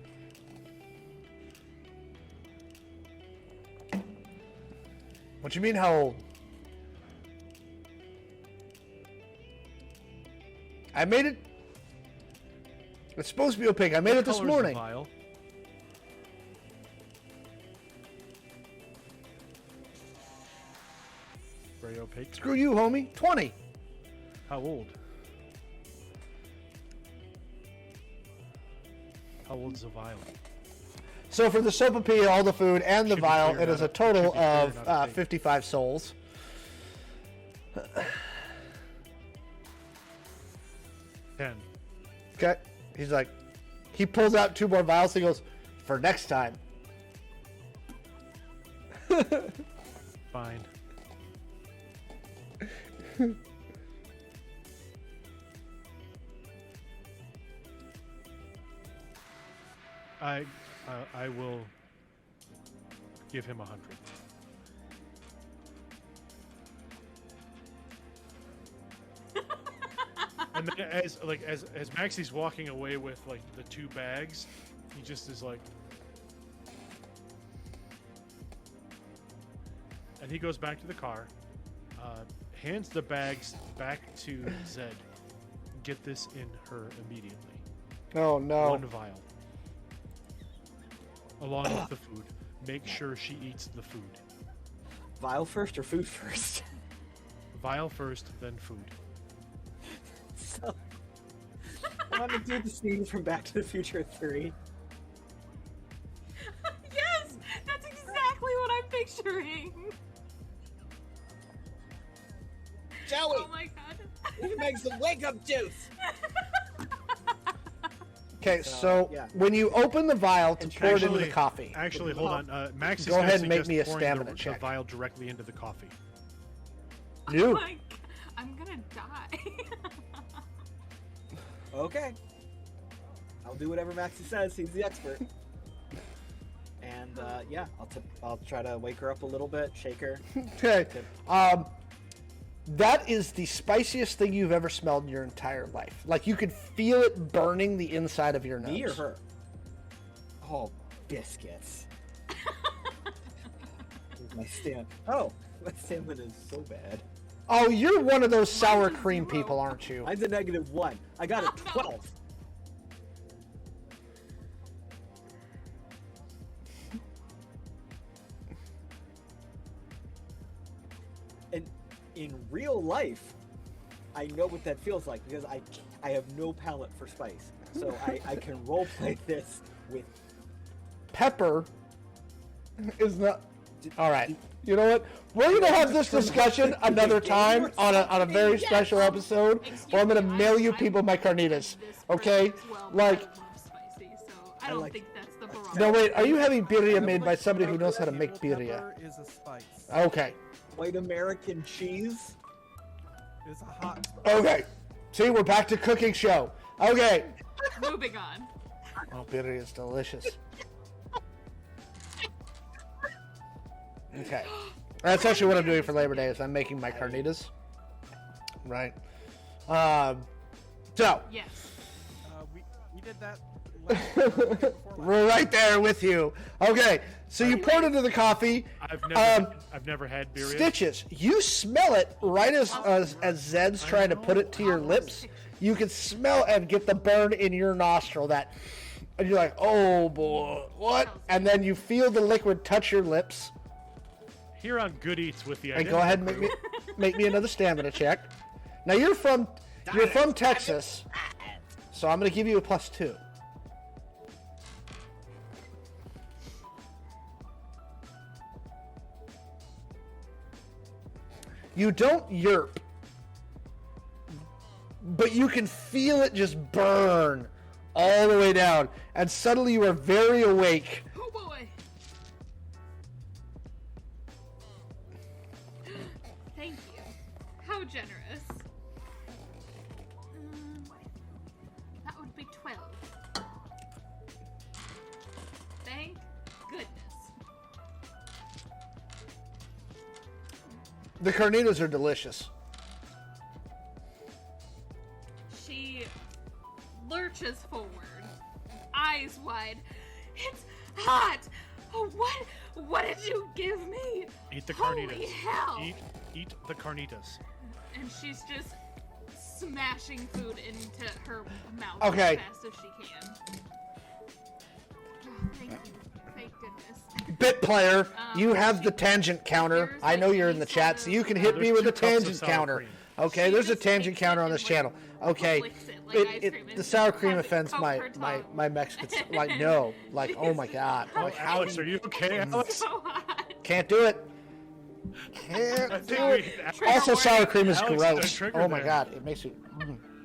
What you mean, how old? I made it. It's supposed to be opaque. I made What it this color is the morning. vial? Very opaque. Screw you, homie. 20. How old? How old is the vial? So for the sopapilla, all the food, and the Should be vial, clear, it is not a total should be clear, of not opaque. 55 souls. 10. Okay. He's like, he pulls out 2 more vials. He goes, for next time. Fine. I will give him 100. And then as Maxi's walking away with like the 2 bags, he just is like, and he goes back to the car, hands the bags back to Zed. Get this in her immediately. Oh no. 1 vial. Along with the food. Make sure she eats the food. Vial first or food first? Vial first, then food. So, I want to do the scene from Back to the Future 3. Yes, that's exactly what I'm picturing. Joey, Oh my god. we can make some wake-up juice. Okay, so yeah. when you open the vial to pour it into the coffee, Actually, hold on. Maxi's Go gonna ahead and make suggest me a pouring stamina the check. vial directly into the coffee. Oh you. my god. I'm gonna die. Okay. I'll do whatever Maxi says. He's the expert. And yeah, I'll try to wake her up a little bit, shake her. Okay. That is the spiciest thing you've ever smelled in your entire life. Like you could feel it burning the inside of your nose. Me or her? Oh, biscuits. Here's my stamina. Oh, my stamina is so bad. Oh, you're one of those sour Mine's a cream 0. people, aren't you? Mine's a -1. I got a 12. And in real life, I know what that feels like because I have no palate for spice. So I can roleplay this with Pepper is not. All right. You know what? We're gonna have this discussion another time on a very special episode, where I'm gonna mail you people my carnitas. Okay? Like, Spicy, so I don't like- think that's the barometer. no wait. Are you having birria Kind of made like by somebody who knows how to pepper. make Evil birria? pepper is a spice. Okay. white American cheese. It's a hot spice. Okay. See, we're back to cooking show. Okay. Moving on. Oh, birria is delicious. Okay. That's actually what I'm doing for Labor Day is I'm making my carnitas. Right. So, Yes. We did that last year, before last. we're right there with you. Okay, so you poured into the coffee. I've never had birria. Stitches, you smell it right as Zed's trying to put it to your lips. You can smell and get the burn in your nostril that, and you're like, oh boy, what? And then you feel the liquid touch your lips. Here on Good Eats with the And go ahead and make me another stamina check. Now you're from Texas, so I'm gonna give you a +2. You don't yerp, but you can feel it just burn all the way down, and suddenly you are very awake. Oh boy. Thank you. How generous. That would be 12. Thank goodness. The carnitas are delicious. She lurches forward, eyes wide. It's hot. Oh, what did you give me? Eat the Holy carnitas. hell. Eat the carnitas. And she's just smashing food into her mouth Okay. as fast as she can. Oh, thank goodness. Bit player, you have the tangent counter. Here's I know like you're in the chat, so you can hit There's me with 2 a cups of tangent sour counter. cream. Okay, She there's a just tangent takes counter it on and, this like, channel. Okay, licks it like ice cream the and sour cream has it offends coat my her my tongue. my Mexican. Like no, like oh my god, like how Alex, are you okay, Alex? So hot. can't do it. Can't do it. Trigger Also, sour warning. cream is Alex got gross. triggered Oh my there. god, it makes you.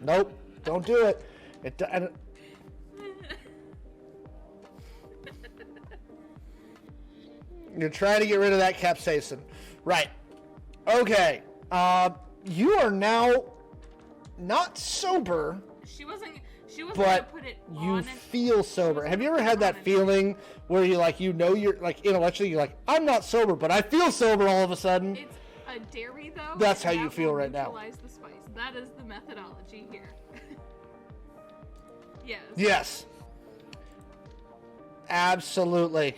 Nope, don't do it. It. And, you're trying to get rid of that capsaicin, right? Okay. You are now not sober, She wasn't but gonna put it you on it. feel sober. wasn't Have you gonna ever put had it that on it. feeling where you like you're like intellectually you're like I'm not sober, but I feel sober all of a sudden? It's a dairy though. That's and how you that feel will right now. neutralize the spice. That is the methodology here. Yes. Yes. Absolutely.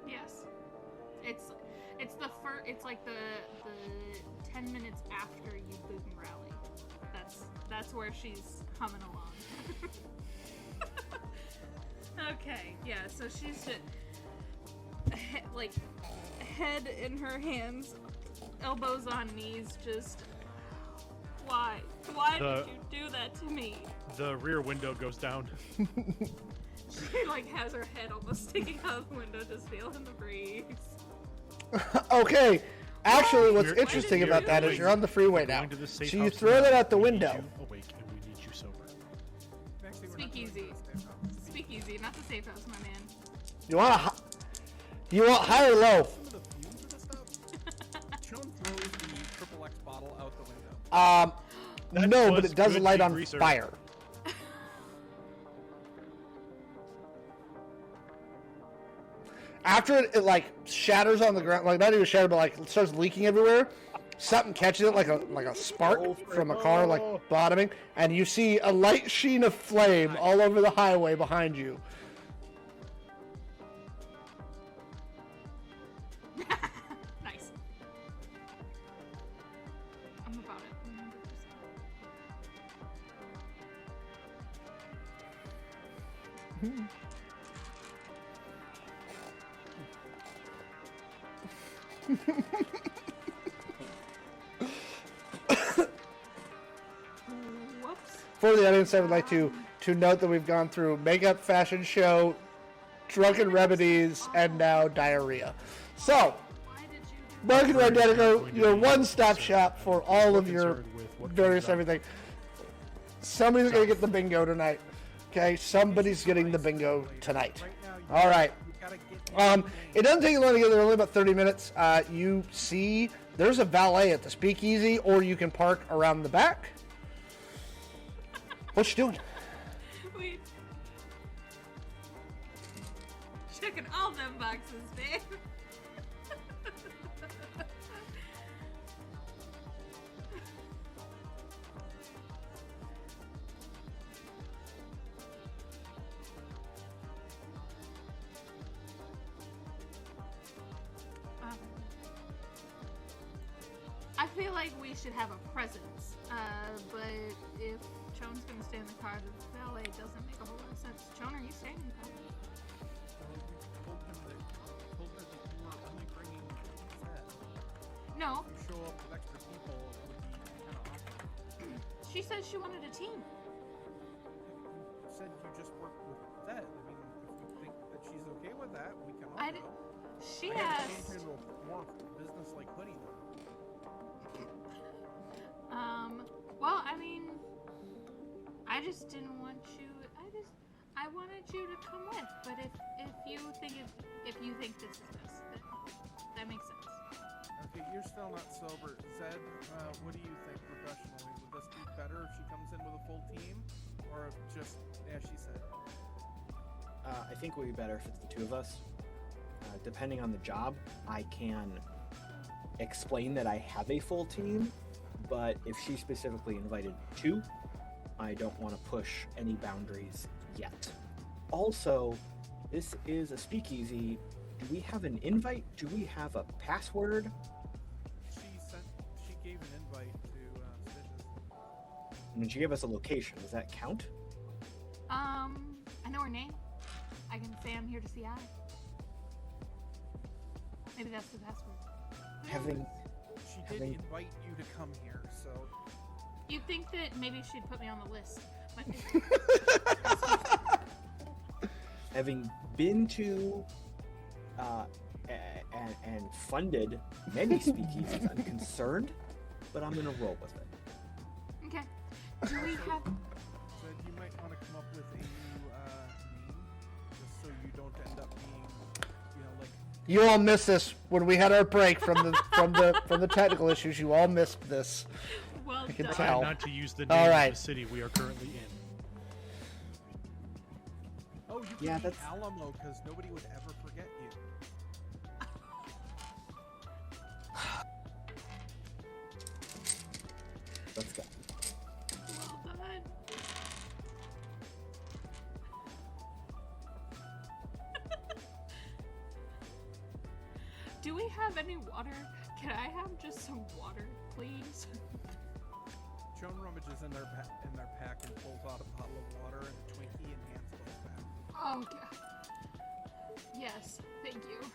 Yes. It's like the 10 minutes after you boot and rally. That's where she's humming along. Okay, yeah, so she's just like head in her hands, elbows on knees, just why did you do that to me? The rear window goes down. She like has her head almost sticking out the window, just feeling the breeze. Okay. Actually, what's We're- interesting we're about that is going- you're on the freeway now. going to the safe So you house throw now. that out the We need window. you awake and we need you sober. Maxi, we're not Speakeasy. going to the safe house. Speakeasy, not the safe house, my man. You want high or low? Some of the fumes of this stuff. Shawn throws the triple X bottle out the window. That No, but was it does good light on degreaser. fire. After it like shatters on the ground, like not even shatter, but like it starts leaking everywhere. Something catches it like a spark from a car like bottoming, and you see a light sheen of flame all over the highway behind you. Nice. I'm about it. 100%. Whoops. For the audience, I would like to note that we've gone through makeup, fashion show, drunken remedies, and now diarrhea. So, Why did you do Market We're Identico, going to your be one-stop concerned. shop for all We're of your concerned with what various comes up. everything. Somebody's gonna get the bingo tonight. Okay, somebody's getting the bingo tonight. Right now, you All right. gotta get It doesn't take you long to get there. Only about 30 minutes. You see, there's a valet at the Speakeasy, or you can park around the back. What you doing? Wait. Checking all them boxes, babe. I feel like we should have a presence, but if Chon's gonna stay in the car, the valet doesn't make a whole lot of sense. Chon, are you staying in the car? told her that you were only bringing Zed. No, If you show up with extra people, it would be kind of awkward. she said she wanted a team. You said you just work with Zed. I mean, if we think that she's okay with that, we can I also. d- She I have to asked. change into a more business-like hoodie though. Well, I mean, I just didn't want you. I wanted you to come with. But if you think this is best, then that makes sense. Okay, you're still not sober. Zed, what do you think professionally? Would this be better if she comes in with a full team? Or if just, as she said? I think it would be better if it's the two of us. Depending on the job, I can explain that I have a full team, but if she specifically invited two, I don't want to push any boundaries yet. Also, this is a speakeasy. Do we have an invite? Do we have a password? She gave an invite to Stitches. I mean, she gave us a location. Does that count? I know her name. I can say I'm here to see I. Maybe that's the password. Having She did Having- invite you to come here, so You'd think that maybe she'd put me on the list. But having been to and funded many speakeasies, I'm concerned, but I'm gonna roll with it. okay. Do we have? Zed, you might want to come up with a new name, just so you don't end up being, like You all missed this when we had our break from the technical issues. You all missed this. Well I can done. tell. Not to use the All name right. of the city we are currently in. Oh, you Yeah, can be that's- Alamo because nobody would ever forget you. Let's go. Well done. Do we have any water? Can I have just some water, please? Shawn rummages in their pack and pulls out a bottle of water and a Twinkie and hands it all back. Oh, God. Yes, thank you.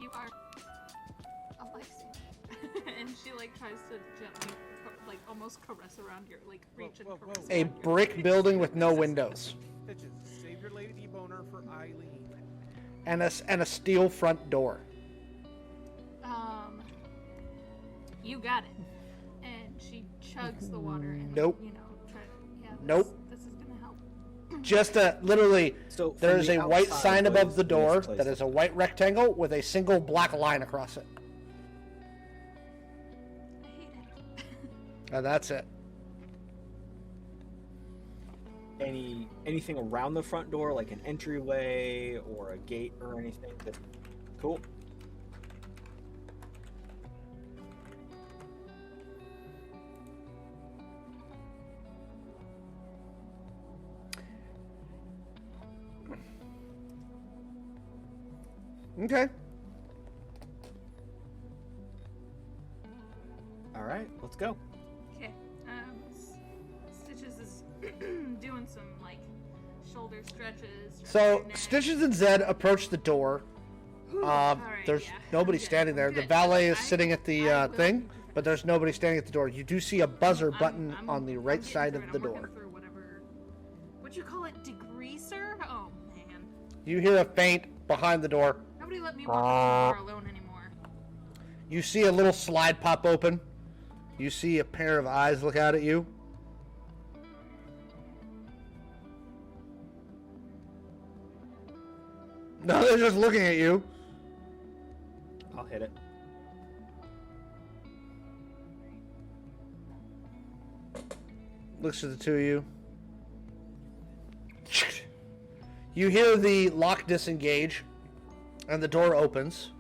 You are a lifesaver. And she like tries to gently, like almost caress around your, like reach and Whoa, caress. whoa. A around your brick face. building with no windows Pitches. Save your lady boner for Eileen. and a steel front door. You got it. And she chugs the water and Nope. you know, this, Nope. This is gonna help. Just literally, So from there's the a white outside, sign what above is the door this place? that is a white rectangle with a single black line across it. I hate it. And that's it. Anything around the front door, like an entryway or a gate or anything? Cool. Okay. All right, let's go. Okay. Stitches is doing some like shoulder stretches. So stretching her neck. Stitches and Zed approach the door. Alright, There's yeah, nobody I'm good, standing there. I'm The good. valet is I- sitting at the I will thing, be prepared. but there's nobody standing at the door. You do see a buzzer button I'm on the right getting side through of it. the I'm working door. through whatever. What you call it, degreaser? Oh man, You hear a faint behind the door. nobody let me walk up to the door alone anymore. You see a little slide pop open. You see a pair of eyes look out at you. No, they're just looking at you. I'll hit it. Looks at the two of you. You hear the lock disengage, and the door opens.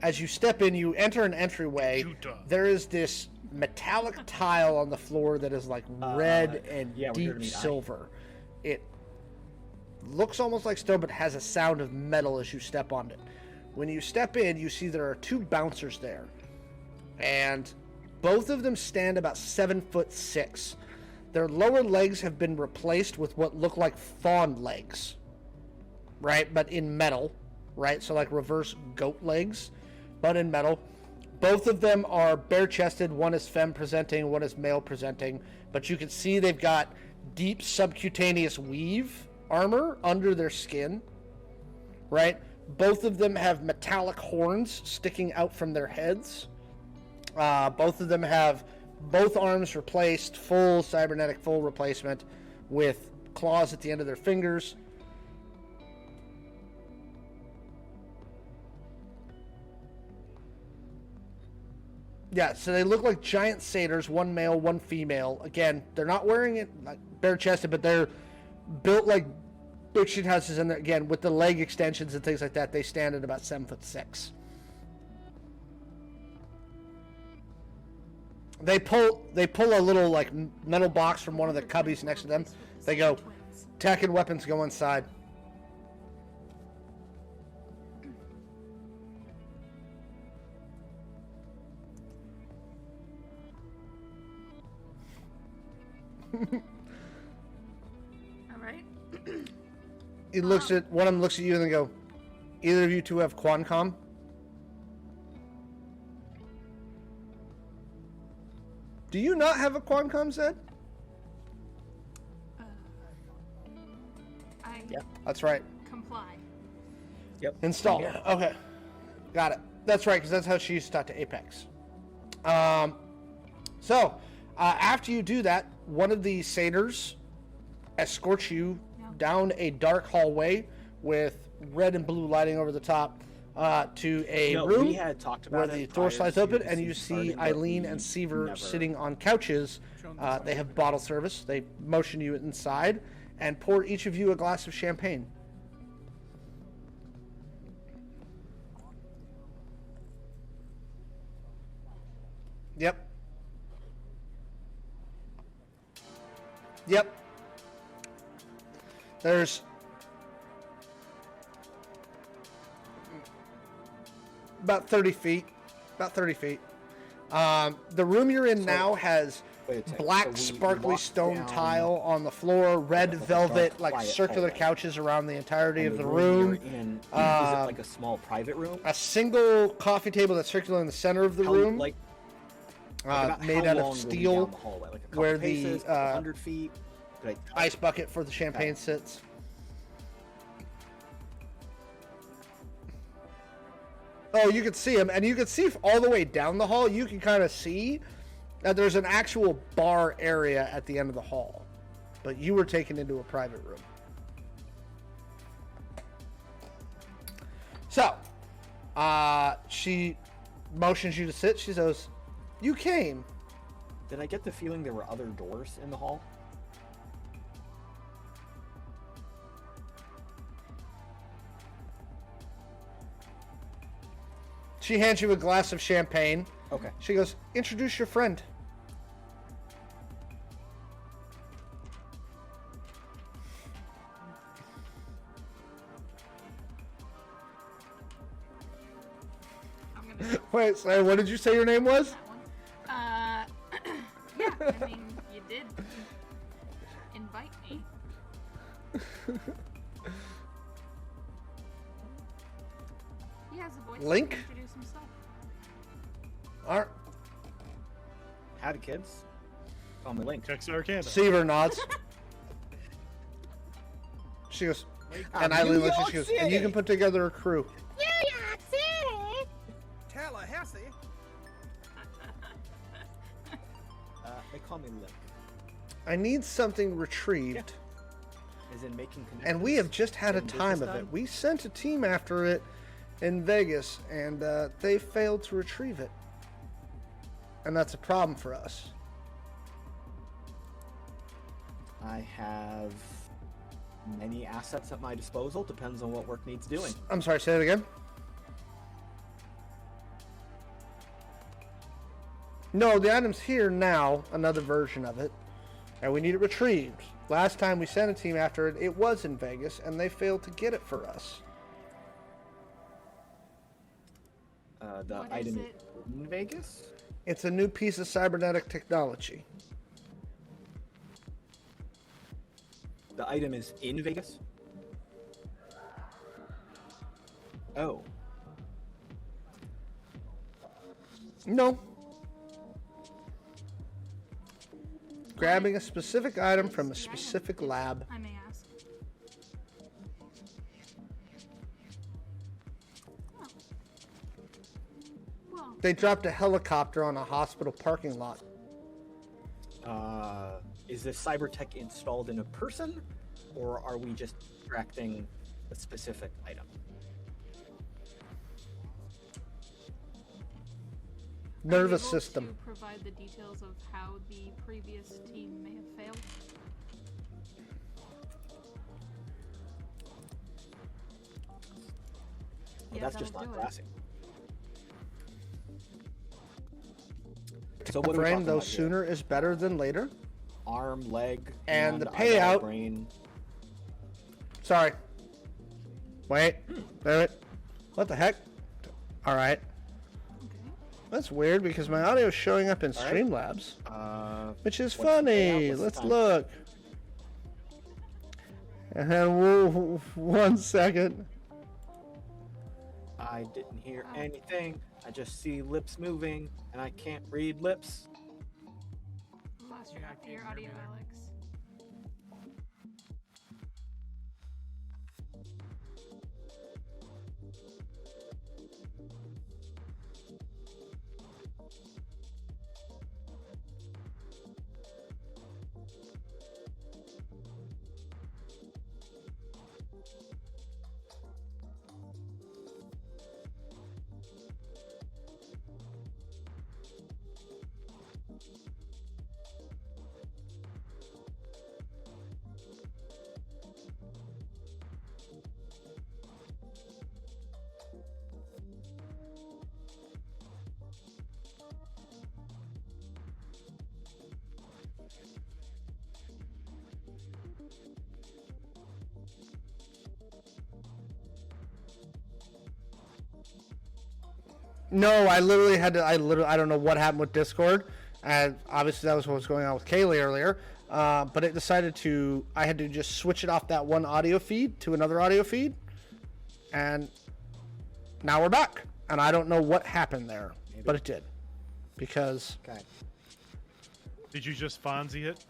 As you step in, you enter an entryway. Juta. There is this metallic tile on the floor that is like red and yeah, we're here to deep meet Ike. silver. It looks almost like stone, but has a sound of metal as you step on it. When you step in, you see there are two bouncers there, and both of them stand about 7'6". Their lower legs have been replaced with what look like fawn legs, right? But in metal, right? So like reverse goat legs, but in metal. Both of them are bare-chested. One is femme presenting, one is male presenting. But you can see they've got deep subcutaneous weave armor under their skin, right? Both of them have metallic horns sticking out from their heads. Both of them have both arms replaced, full cybernetic, full replacement, with claws at the end of their fingers. Yeah, so they look like giant satyrs, one male, one female. Again, they're not wearing it like bare-chested, but they're built like big shit houses, and again, with the leg extensions and things like that, they stand at about 7'6". They pull a little like metal box from one of the cubbies next to them. They go, tech and weapons go inside. All right. He looks at one of them, looks at you, and they go, "Either of you two have Quancom?" Do you not have a Quancom, Zed? I Yep. That's right. comply. Yep. Install. Yeah. Okay. Got it. That's right, because that's how she used to talk to Apex. After you do that, one of the satyrs escorts you down a dark hallway with red and blue lighting over the top to a No, room we had talked about where it the prior door slides to open, the and you season see starting, but Eileen we and Seaver never- sitting on couches. They have bottle service. They motion you inside, and pour each of you a glass of champagne. Yep. Yep. There's about 30 feet. About 30 feet. The room you're in now has Wait a second. black So we sparkly walked stone down tile on the floor, red like a velvet, dark, like quiet circular hallway. couches around the entirety and of the you're room. in, is it like a small private room? A single coffee table that's circular in the center of the How- room, like about made how out long of were we steel, down the hallway? Like a couple where paces, the 100 feet. Did I- ice bucket for the champagne Okay. sits. Oh, you can see him, and you can see all the way down the hall. You can kind of see that there's an actual bar area at the end of the hall, but you were taken into a private room. So, she motions you to sit. She says, "You came." Did I get the feeling there were other doors in the hall? She hands you a glass of champagne. Okay. She goes, "Introduce your friend." I'm gonna do Wait, sorry, what did you say your name was? that one. Yeah, I mean, you did invite me. He has a voice. Link? To introduce himself. Alright. Howdy, kids. Call me Link. Checks Arcana. Seaver nods. She goes, and Eileen looks at you, she goes, "And you can put together a crew." Tallahassee. They call me Link. I need something retrieved, As in making connections. and we have just had a in time business of it. We sent a team after it in Vegas, and they failed to retrieve it. And that's a problem for us. I have many assets at my disposal. Depends on what work needs doing. I'm sorry, say it again. No, the item's here now, another version of it, and we need it retrieved. Last time we sent a team after it, it was in Vegas, and they failed to get it for us. The What item is it? in Vegas? It's a new piece of cybernetic technology. The item is in Vegas? Oh. No. Grabbing a specific item from a specific lab. I may ask. Oh. Well, They dropped a helicopter on a hospital parking lot. Is this cyber tech installed in a person, or are we just extracting a specific item? Nervous are you able system. To provide the details of how the previous team may have failed. Well, Yeah, that's just that'll not do it. classy. So what are we Friend, talking though about here? sooner is better than later. Arm, leg, And hand, the eyeball, payout- brain. Sorry. Wait. Wait. What the heck? Alright. Okay. That's weird because my audio is showing up in All right. Streamlabs, which is what's the payout? funny. What's the Let's time? look. And then whoa, 1 second. I didn't hear anything. I just see lips moving, and I can't read lips. Lost your, Yeah, I can't your hear audio, me there. Alex. No, I literally had to. I don't know what happened with Discord, and obviously that was what was going on with Kaylee earlier. But it decided to. I had to just switch it off that one audio feed to another audio feed, and now we're back. And I don't know what happened there, but it did, because. Okay. Did you just Fonzie it?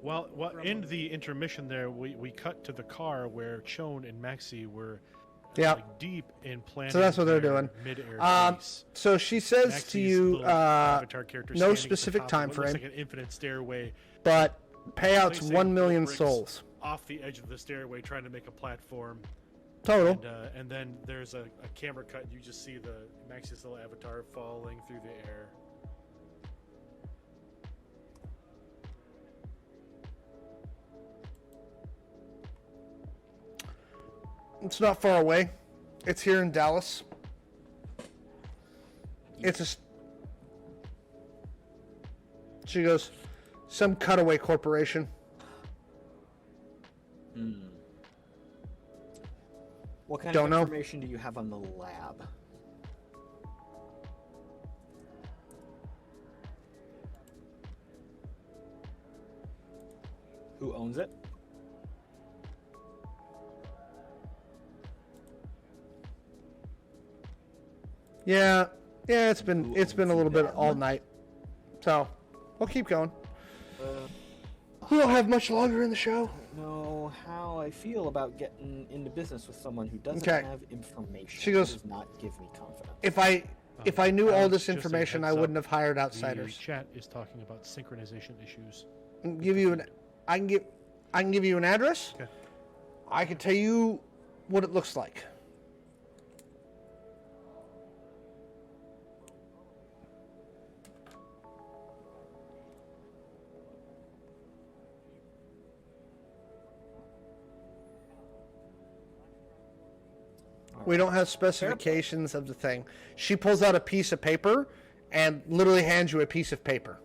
Well, in the intermission there, we cut to the car where Shawn and Maxi were like deep in planning. So that's what they're doing. Mid-air base. So she says Maxi's to you, little avatar character no standing at the specific top of time what looks frame, like an infinite stairway, but payouts placing 1 million bricks souls off the edge of the stairway, trying to make a platform. total. And then there's a camera cut, and you just see the Maxi's little avatar falling through the air. It's not far away. It's here in Dallas. She goes, some cutaway corporation. What kind Don't of know. information do you have on the lab? Who owns it? Yeah, it's been a little bit that? all night. So, we'll keep going. We don't have much longer in the show. I don't know how I feel about getting into business with someone who doesn't Okay. have information. She goes, Does not give me confidence. If I knew all Alex, this just a information, I heads wouldn't up, have hired The outsiders. chat is talking about synchronization issues. I can give you an address. Okay. I can tell you what it looks like. We don't have specifications of the thing. She pulls out a piece of paper and literally hands you a piece of paper.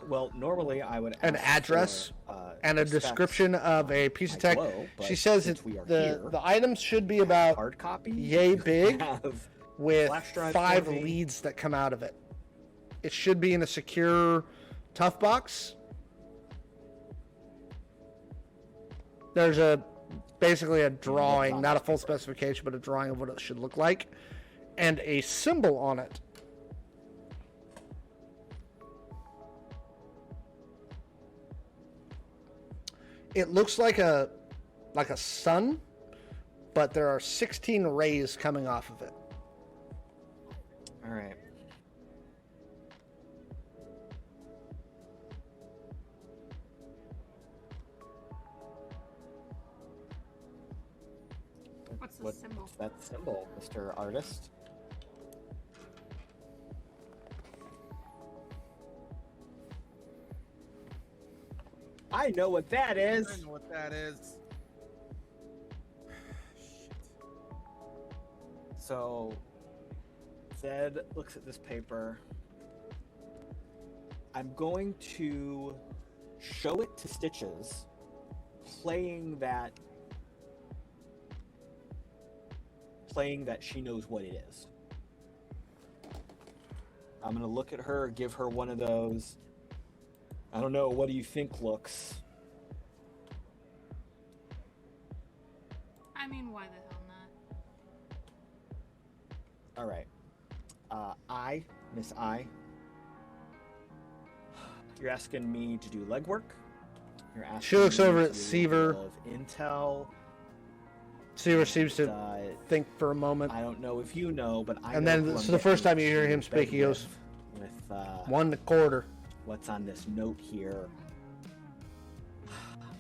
Well, normally I would ask An address for, and a specs description of a piece of my tech. glow, but She says since it, we are the here, items should be about hard copy. yay big have with flash drive 5 for me. leads that come out of it. It should be in a secure tough box. There's basically a drawing, not a full specification, but a drawing of what it should look like, and a symbol on it. It looks like a sun, but there are 16 rays coming off of it. All right. What's the What's symbol? that symbol, Mr. Artist? I know what that is. I know what that is. So, Zed looks at this paper. I'm going to show it to Stitches, playing that she knows what it is. I'm gonna look at her, give her one of those. I don't know, what do you think looks? I mean, why the hell not? All right. Miss I. You're asking me to do legwork. You're asking She looks me over to at do a Seaver. little of intel. Seaver seems to Uh, think for a moment. I don't know if you know, but I. And know then who this I'm is the first getting time you hear him into speak, bed he goes, with 1 1/4. what's on this note here.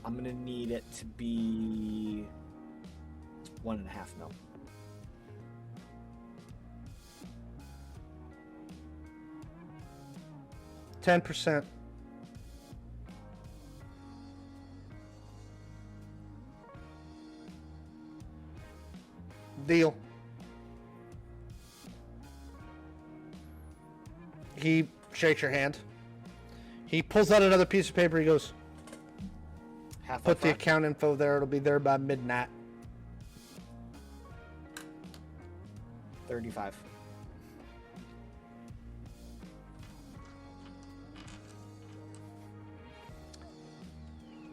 I'm gonna need it to be 1.5 mil. %. Deal. He shakes your hand. He pulls out another piece of paper. He goes, Half put up the front. account info there. It'll be there by midnight. 35.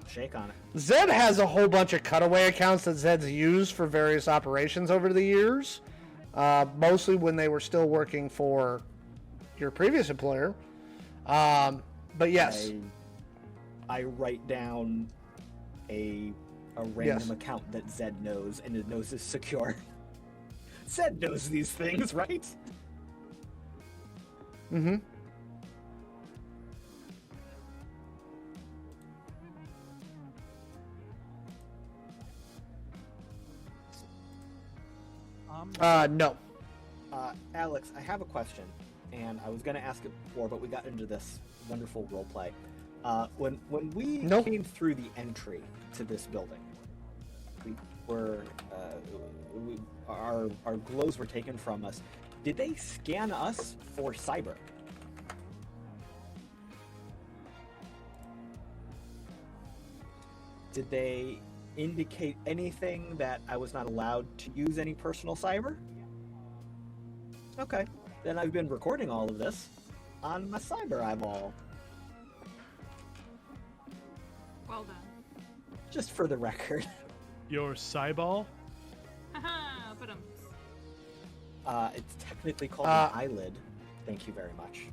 Shake on it. Zed has a whole bunch of cutaway accounts that Zed's used for various operations over the years. Mostly when they were still working for your previous employer. But yes. I write down a random Yes. account that Zed knows, and it knows is secure. Zed knows these things, right? Mm-hmm. No. Alex, I have a question, and I was going to ask it before, but we got into this wonderful role play. When we Nope. came through the entry to this building, we were our glows were taken from us. Did they scan us for cyber? Did they indicate anything that I was not allowed to use any personal cyber? Okay, then I've been recording all of this on my cyber eyeball, Well done. just for the record. Your Cyball? Haha, but It's technically called Uh, an eyelid. Thank you very much.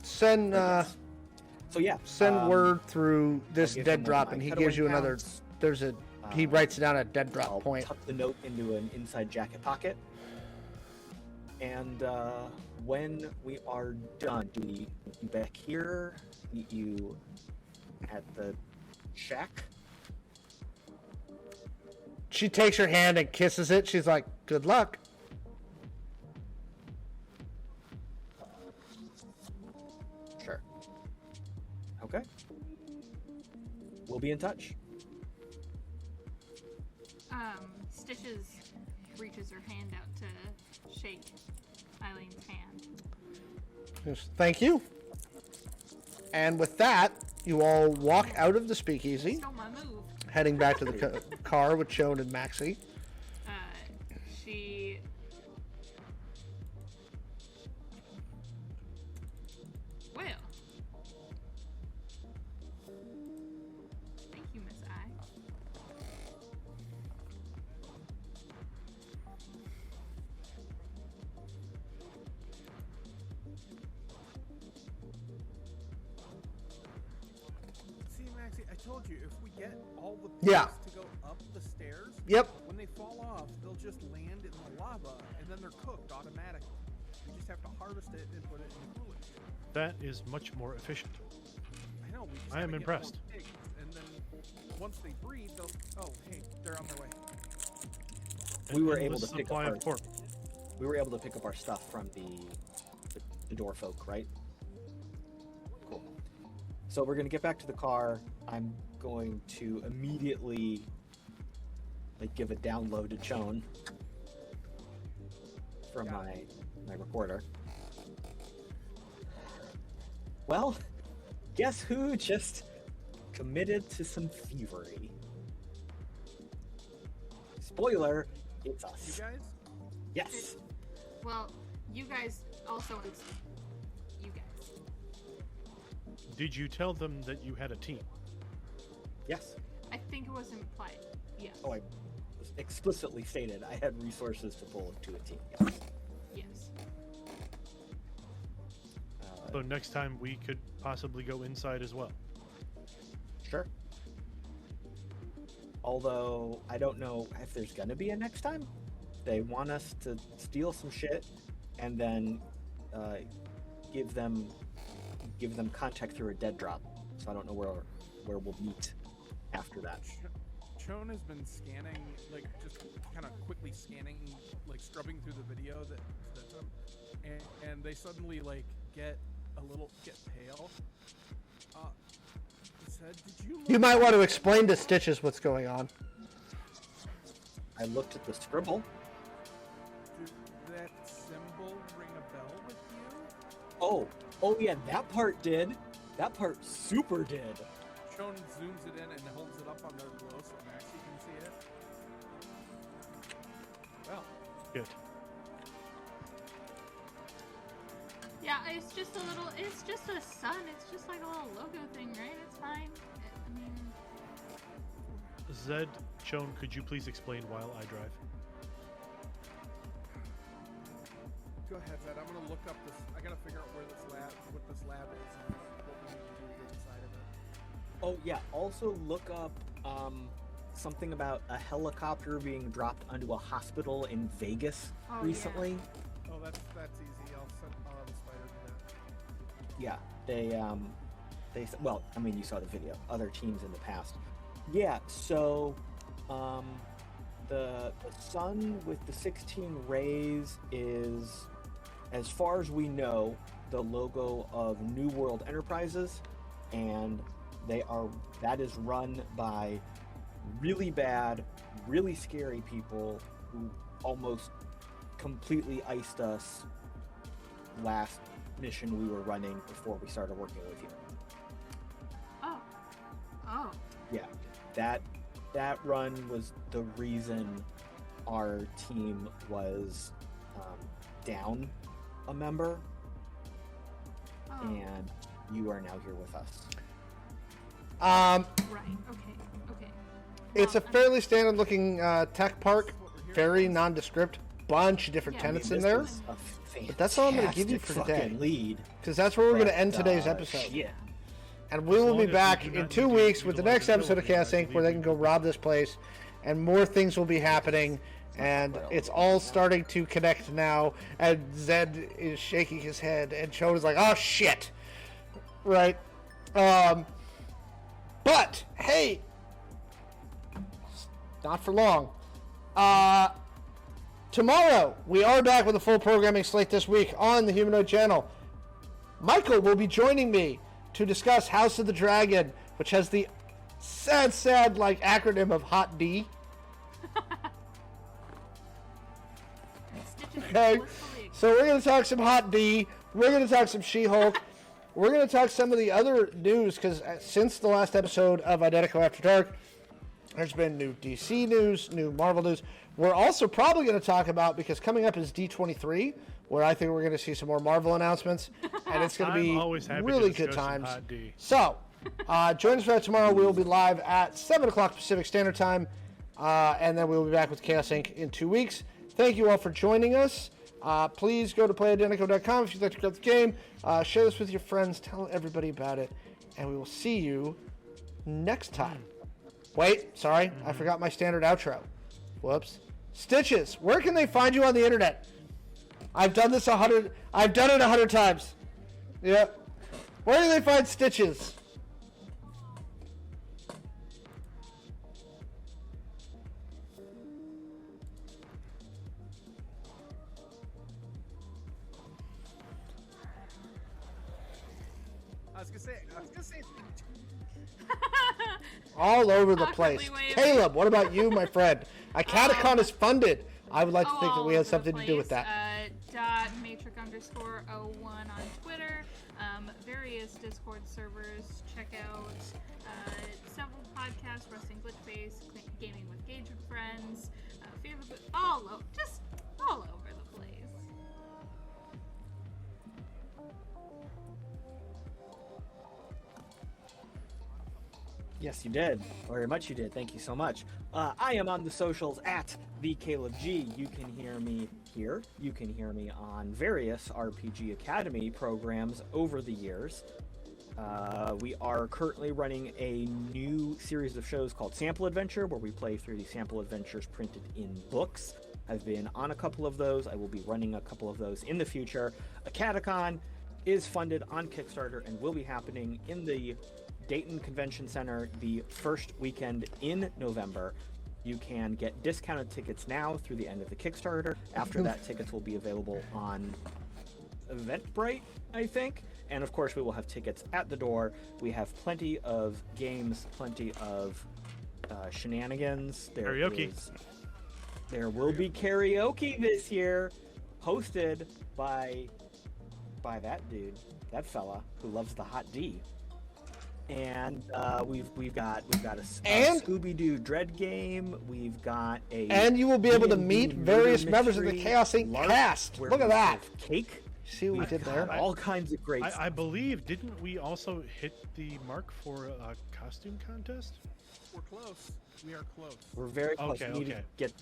Send So yeah, send word through this I'll give dead him drop, my and he cutaway gives you another. accounts. There's a. He writes down a dead drop I'll point. tuck the note into an inside jacket pocket. And when we are done, do we meet you back here? Meet you at the shack? She takes your hand and kisses it. She's like, "Good luck." Sure. Okay. We'll be in touch. Stitches reaches her hand out to shake Eileen's hand. Just, thank you. And with that, you all walk out of the speakeasy, Stole my move. heading back to the car with Shawn and Maxi. She. Well. Thank you, Miss I. See, Maxi, I told you if we get all the Yeah. pieces to go up the stairs, Yep. when they fall off, they'll just land in the lava, and then they're cooked automatically. We just have to harvest it and put it in the cooler. That is much more efficient. I know. We just I am gotta get more impressed. pigs, and then once they breed, they'll. Oh, hey, they're on their way. We were An able endless to pick supply up of pork. We were able to pick up our stuff from the door folk, right? Cool. So we're gonna get back to the car. I'm going to immediately give a download to Chone from my recorder. Well, guess who just committed to some thievery? Spoiler, it's You us. guys? Yes. Well, you guys also. You guys. Did you tell them that you had a team? Yes. I think it was implied. Yes. Oh, I explicitly stated I had resources to pull to a team. Yes. Yes. So next time we could possibly go inside as well. Sure. Although I don't know if there's gonna be a next time. They want us to steal some shit and then give them contact through a dead drop. So I don't know where we'll meet after that. Chone has been scanning, just kind of quickly scanning, scrubbing through the video that's them, and they suddenly get pale. He said, "Did you?" You might want to explain to Stitches what's going on. I looked at the scribble. Did that symbol ring a bell with you? Oh yeah, that part did. That part super did. Shawn zooms it in and holds it up on their glow so Maxi can see it. Well, Good. Yeah, it's just a sun. It's just like a little logo thing, right? It's fine. I mean, Zed, Shawn, could you please explain while I drive? go ahead, Zed. I'm gonna look up this. I gotta figure out what this lab is and what we need to do to get inside of it. Oh yeah, also look up something about a helicopter being dropped onto a hospital in Vegas Oh, recently. Oh, that's easy. I'll have a spider do that. Yeah, they well, I mean, you saw the video. Other teams in the past. Yeah, so the sun with the 16 rays is, as far as we know, the logo of New World Enterprises, and that is run by really bad, really scary people who almost completely iced us last mission we were running before we started working with you. oh, Yeah, that run was the reason our team was down a member, oh. and you are now here with us. Right. Okay. It's a Well, fairly standard looking tech park, This is what we're here very for. nondescript, bunch of different Yeah, tenants I mean, in this there, was a But that's all I'm gonna give you fantastic for today. fucking lead. because that's where we're going to But, end today's uh, episode. shit. And we As will long be as we back do in not 2 need to weeks with the utilize next the episode of ability, I Cast Inc. where believe they we can go can. rob this place, and more things will be happening. And it's all starting to connect now. And Zed is shaking his head, and Shawn is like, "Oh shit!" Right? But hey, not for long. Tomorrow we are back with a full programming slate this week on the Humanoid Channel. Michael will be joining me to discuss House of the Dragon, which has the sad like acronym of Hot D. Stitches Okay, blissfully so we're going to talk some Hot D. We're going to talk some She-Hulk. We're going to talk some of the other news, because since the last episode of Identico After Dark, there's been new DC news, new Marvel news. We're also probably going to talk about, because coming up is D23, where I think we're going to see some more Marvel announcements, and it's going to I'm be always happy to really good discuss some times. Hot D. So, join us for that tomorrow. We will be live at 7 o'clock Pacific Standard Time, and then we will be back with Chaos Inc. in 2 weeks. Thank you all for joining us. Please go to playidentico.com if you'd like to grab the game. Share this with your friends. Tell everybody about it. And we will see you next time. Wait, sorry. I forgot my standard outro. Whoops. Stitches, where can they find you on the internet? I've done this 100 times. Yep. Where do they find Stitches? I was gonna say. All over the Awkwardly place. waving. Caleb, what about you, my friend? Catacon is funded. I would like to think that all we had over the something to do with place. that. Matrix_01 on Twitter. Various Discord servers. Check out several podcasts: Wrestling Glitch Face, Gaming with Gage and Friends. Favorite, all over the place. Yes, you did. Very much you did. Thank you so much. I am on the socials at the Caleb G. You can hear me here. You can hear me on various RPG Academy programs over the years. We are currently running a new series of shows called Sample Adventure, where we play through the sample adventures printed in books. I've been on a couple of those. I will be running a couple of those in the future. Catacon is funded on Kickstarter and will be happening in the Dayton Convention Center the first weekend in November. You can get discounted tickets now through the end of the Kickstarter. After that, tickets will be available on Eventbrite, I think. And of course, we will have tickets at the door. We have plenty of games, plenty of shenanigans. There Karaoke. is There will be karaoke this year, hosted by that dude, that fella who loves the hot D. And we've got a Scooby-Doo Dread game. We've got a and you will be able to meet various murder members of the mystery Chaos Inc. LARP cast. where Look at we that. serve cake. See what we did there? All kinds of great. I believe, didn't we also hit the mark for a costume contest? We're close. We are close. We're very close. Okay, We need to okay. get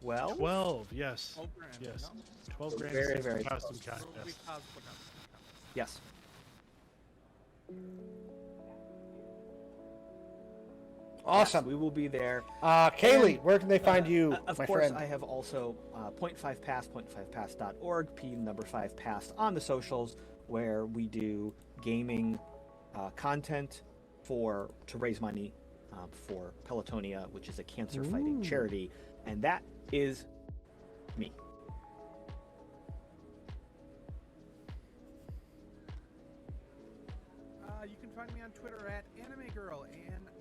12. 12, yes. 12 grand. Yes. No? 12 grand Very, for very costume close. contest. Yes. Awesome. Yes, we will be there. Kaylee, And, where can they find you, Of my course, friend? I have also .5pass, .5pass.org, P5pass on the socials, where we do gaming content to raise money for Pelotonia, which is a cancer fighting charity, and that is me. You can find me on Twitter at AnimeGirl, ANIMEIGRL.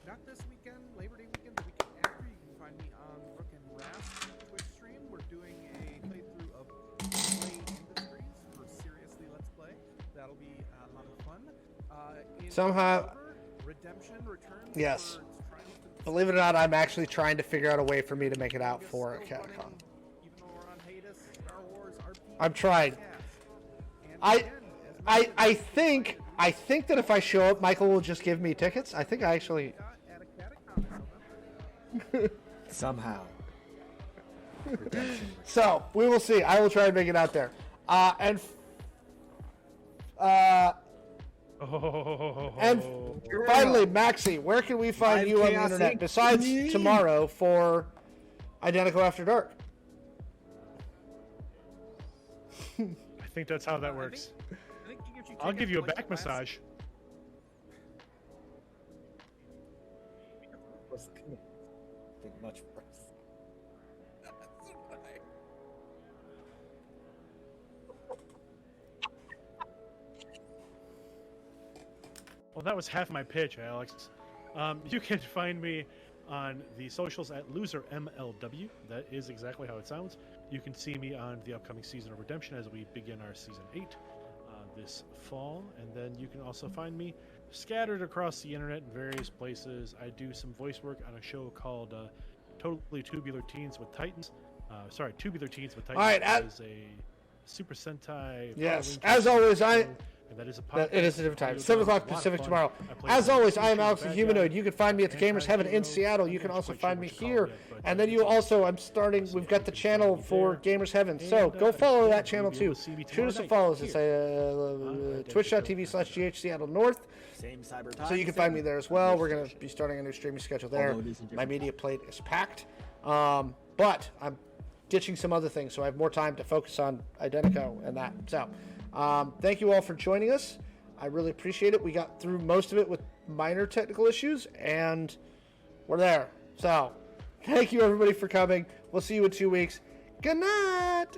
Not this weekend, Labor Day weekend, the weekend after, you can find me on Rourk and Rast Twitch stream. We're doing a playthrough of Play Industries for Seriously Let's Play. That'll be a lot of fun. In Somehow- October, Redemption returns. Yes. for its Triumph and Believe it or not, I'm actually trying to figure out a way for me to make it out It's for still Catacon. running, even though we're on hiatus, Star Wars RPG I'm trying. cast. And I- again, as I mentioned, think that if I show up, Michael will just give me tickets. I think I actually. at a Catacon in November. Somehow. Redemption. So we will see. I will try and make it out there. And finally, Maxi, where can we find Live you on the Chaos internet Inc. besides tomorrow for Identical After Dark? I think that's how that works. I think he gives you I'll give you a tickets back to, like, class- massage. Think much worse. Well, that was half my pitch, Alex. You can find me on the socials at losermlw. That is exactly how it sounds. You can see me on the upcoming season of Redemption as we begin our season 8 this fall. And then you can also find me scattered across the internet in various places. I do some voice work on a show called Totally Tubular Teens with Titans. Tubular Teens with Titans. All right, That is a Super Sentai. Yes, Power as Rangers always, show, and that is a podcast. It is a different time. It's 7 a o'clock lot of Pacific fun. tomorrow. I play As the always, I am Super Alex the Bad Humanoid. Guy, You can find me at the Gamers Heaven in anti-hero. Seattle. I'm You can not also quite sure find me what you call here. it yet, but And then you it's also, I'm starting, we've got the channel for Gamers Heaven. So go follow that channel too. Shoot us some follows. It's twitch.tv/GH Seattle North. Same cyber time. So you can find me there as well. We're going to be starting a new streaming schedule there. Although it is a different My media plate is packed. But I'm ditching some other things, so I have more time to focus on Identico and that. So thank you all for joining us. I really appreciate it. We got through most of it with minor technical issues, and we're there. So thank you, everybody, for coming. We'll see you in 2 weeks. Good night.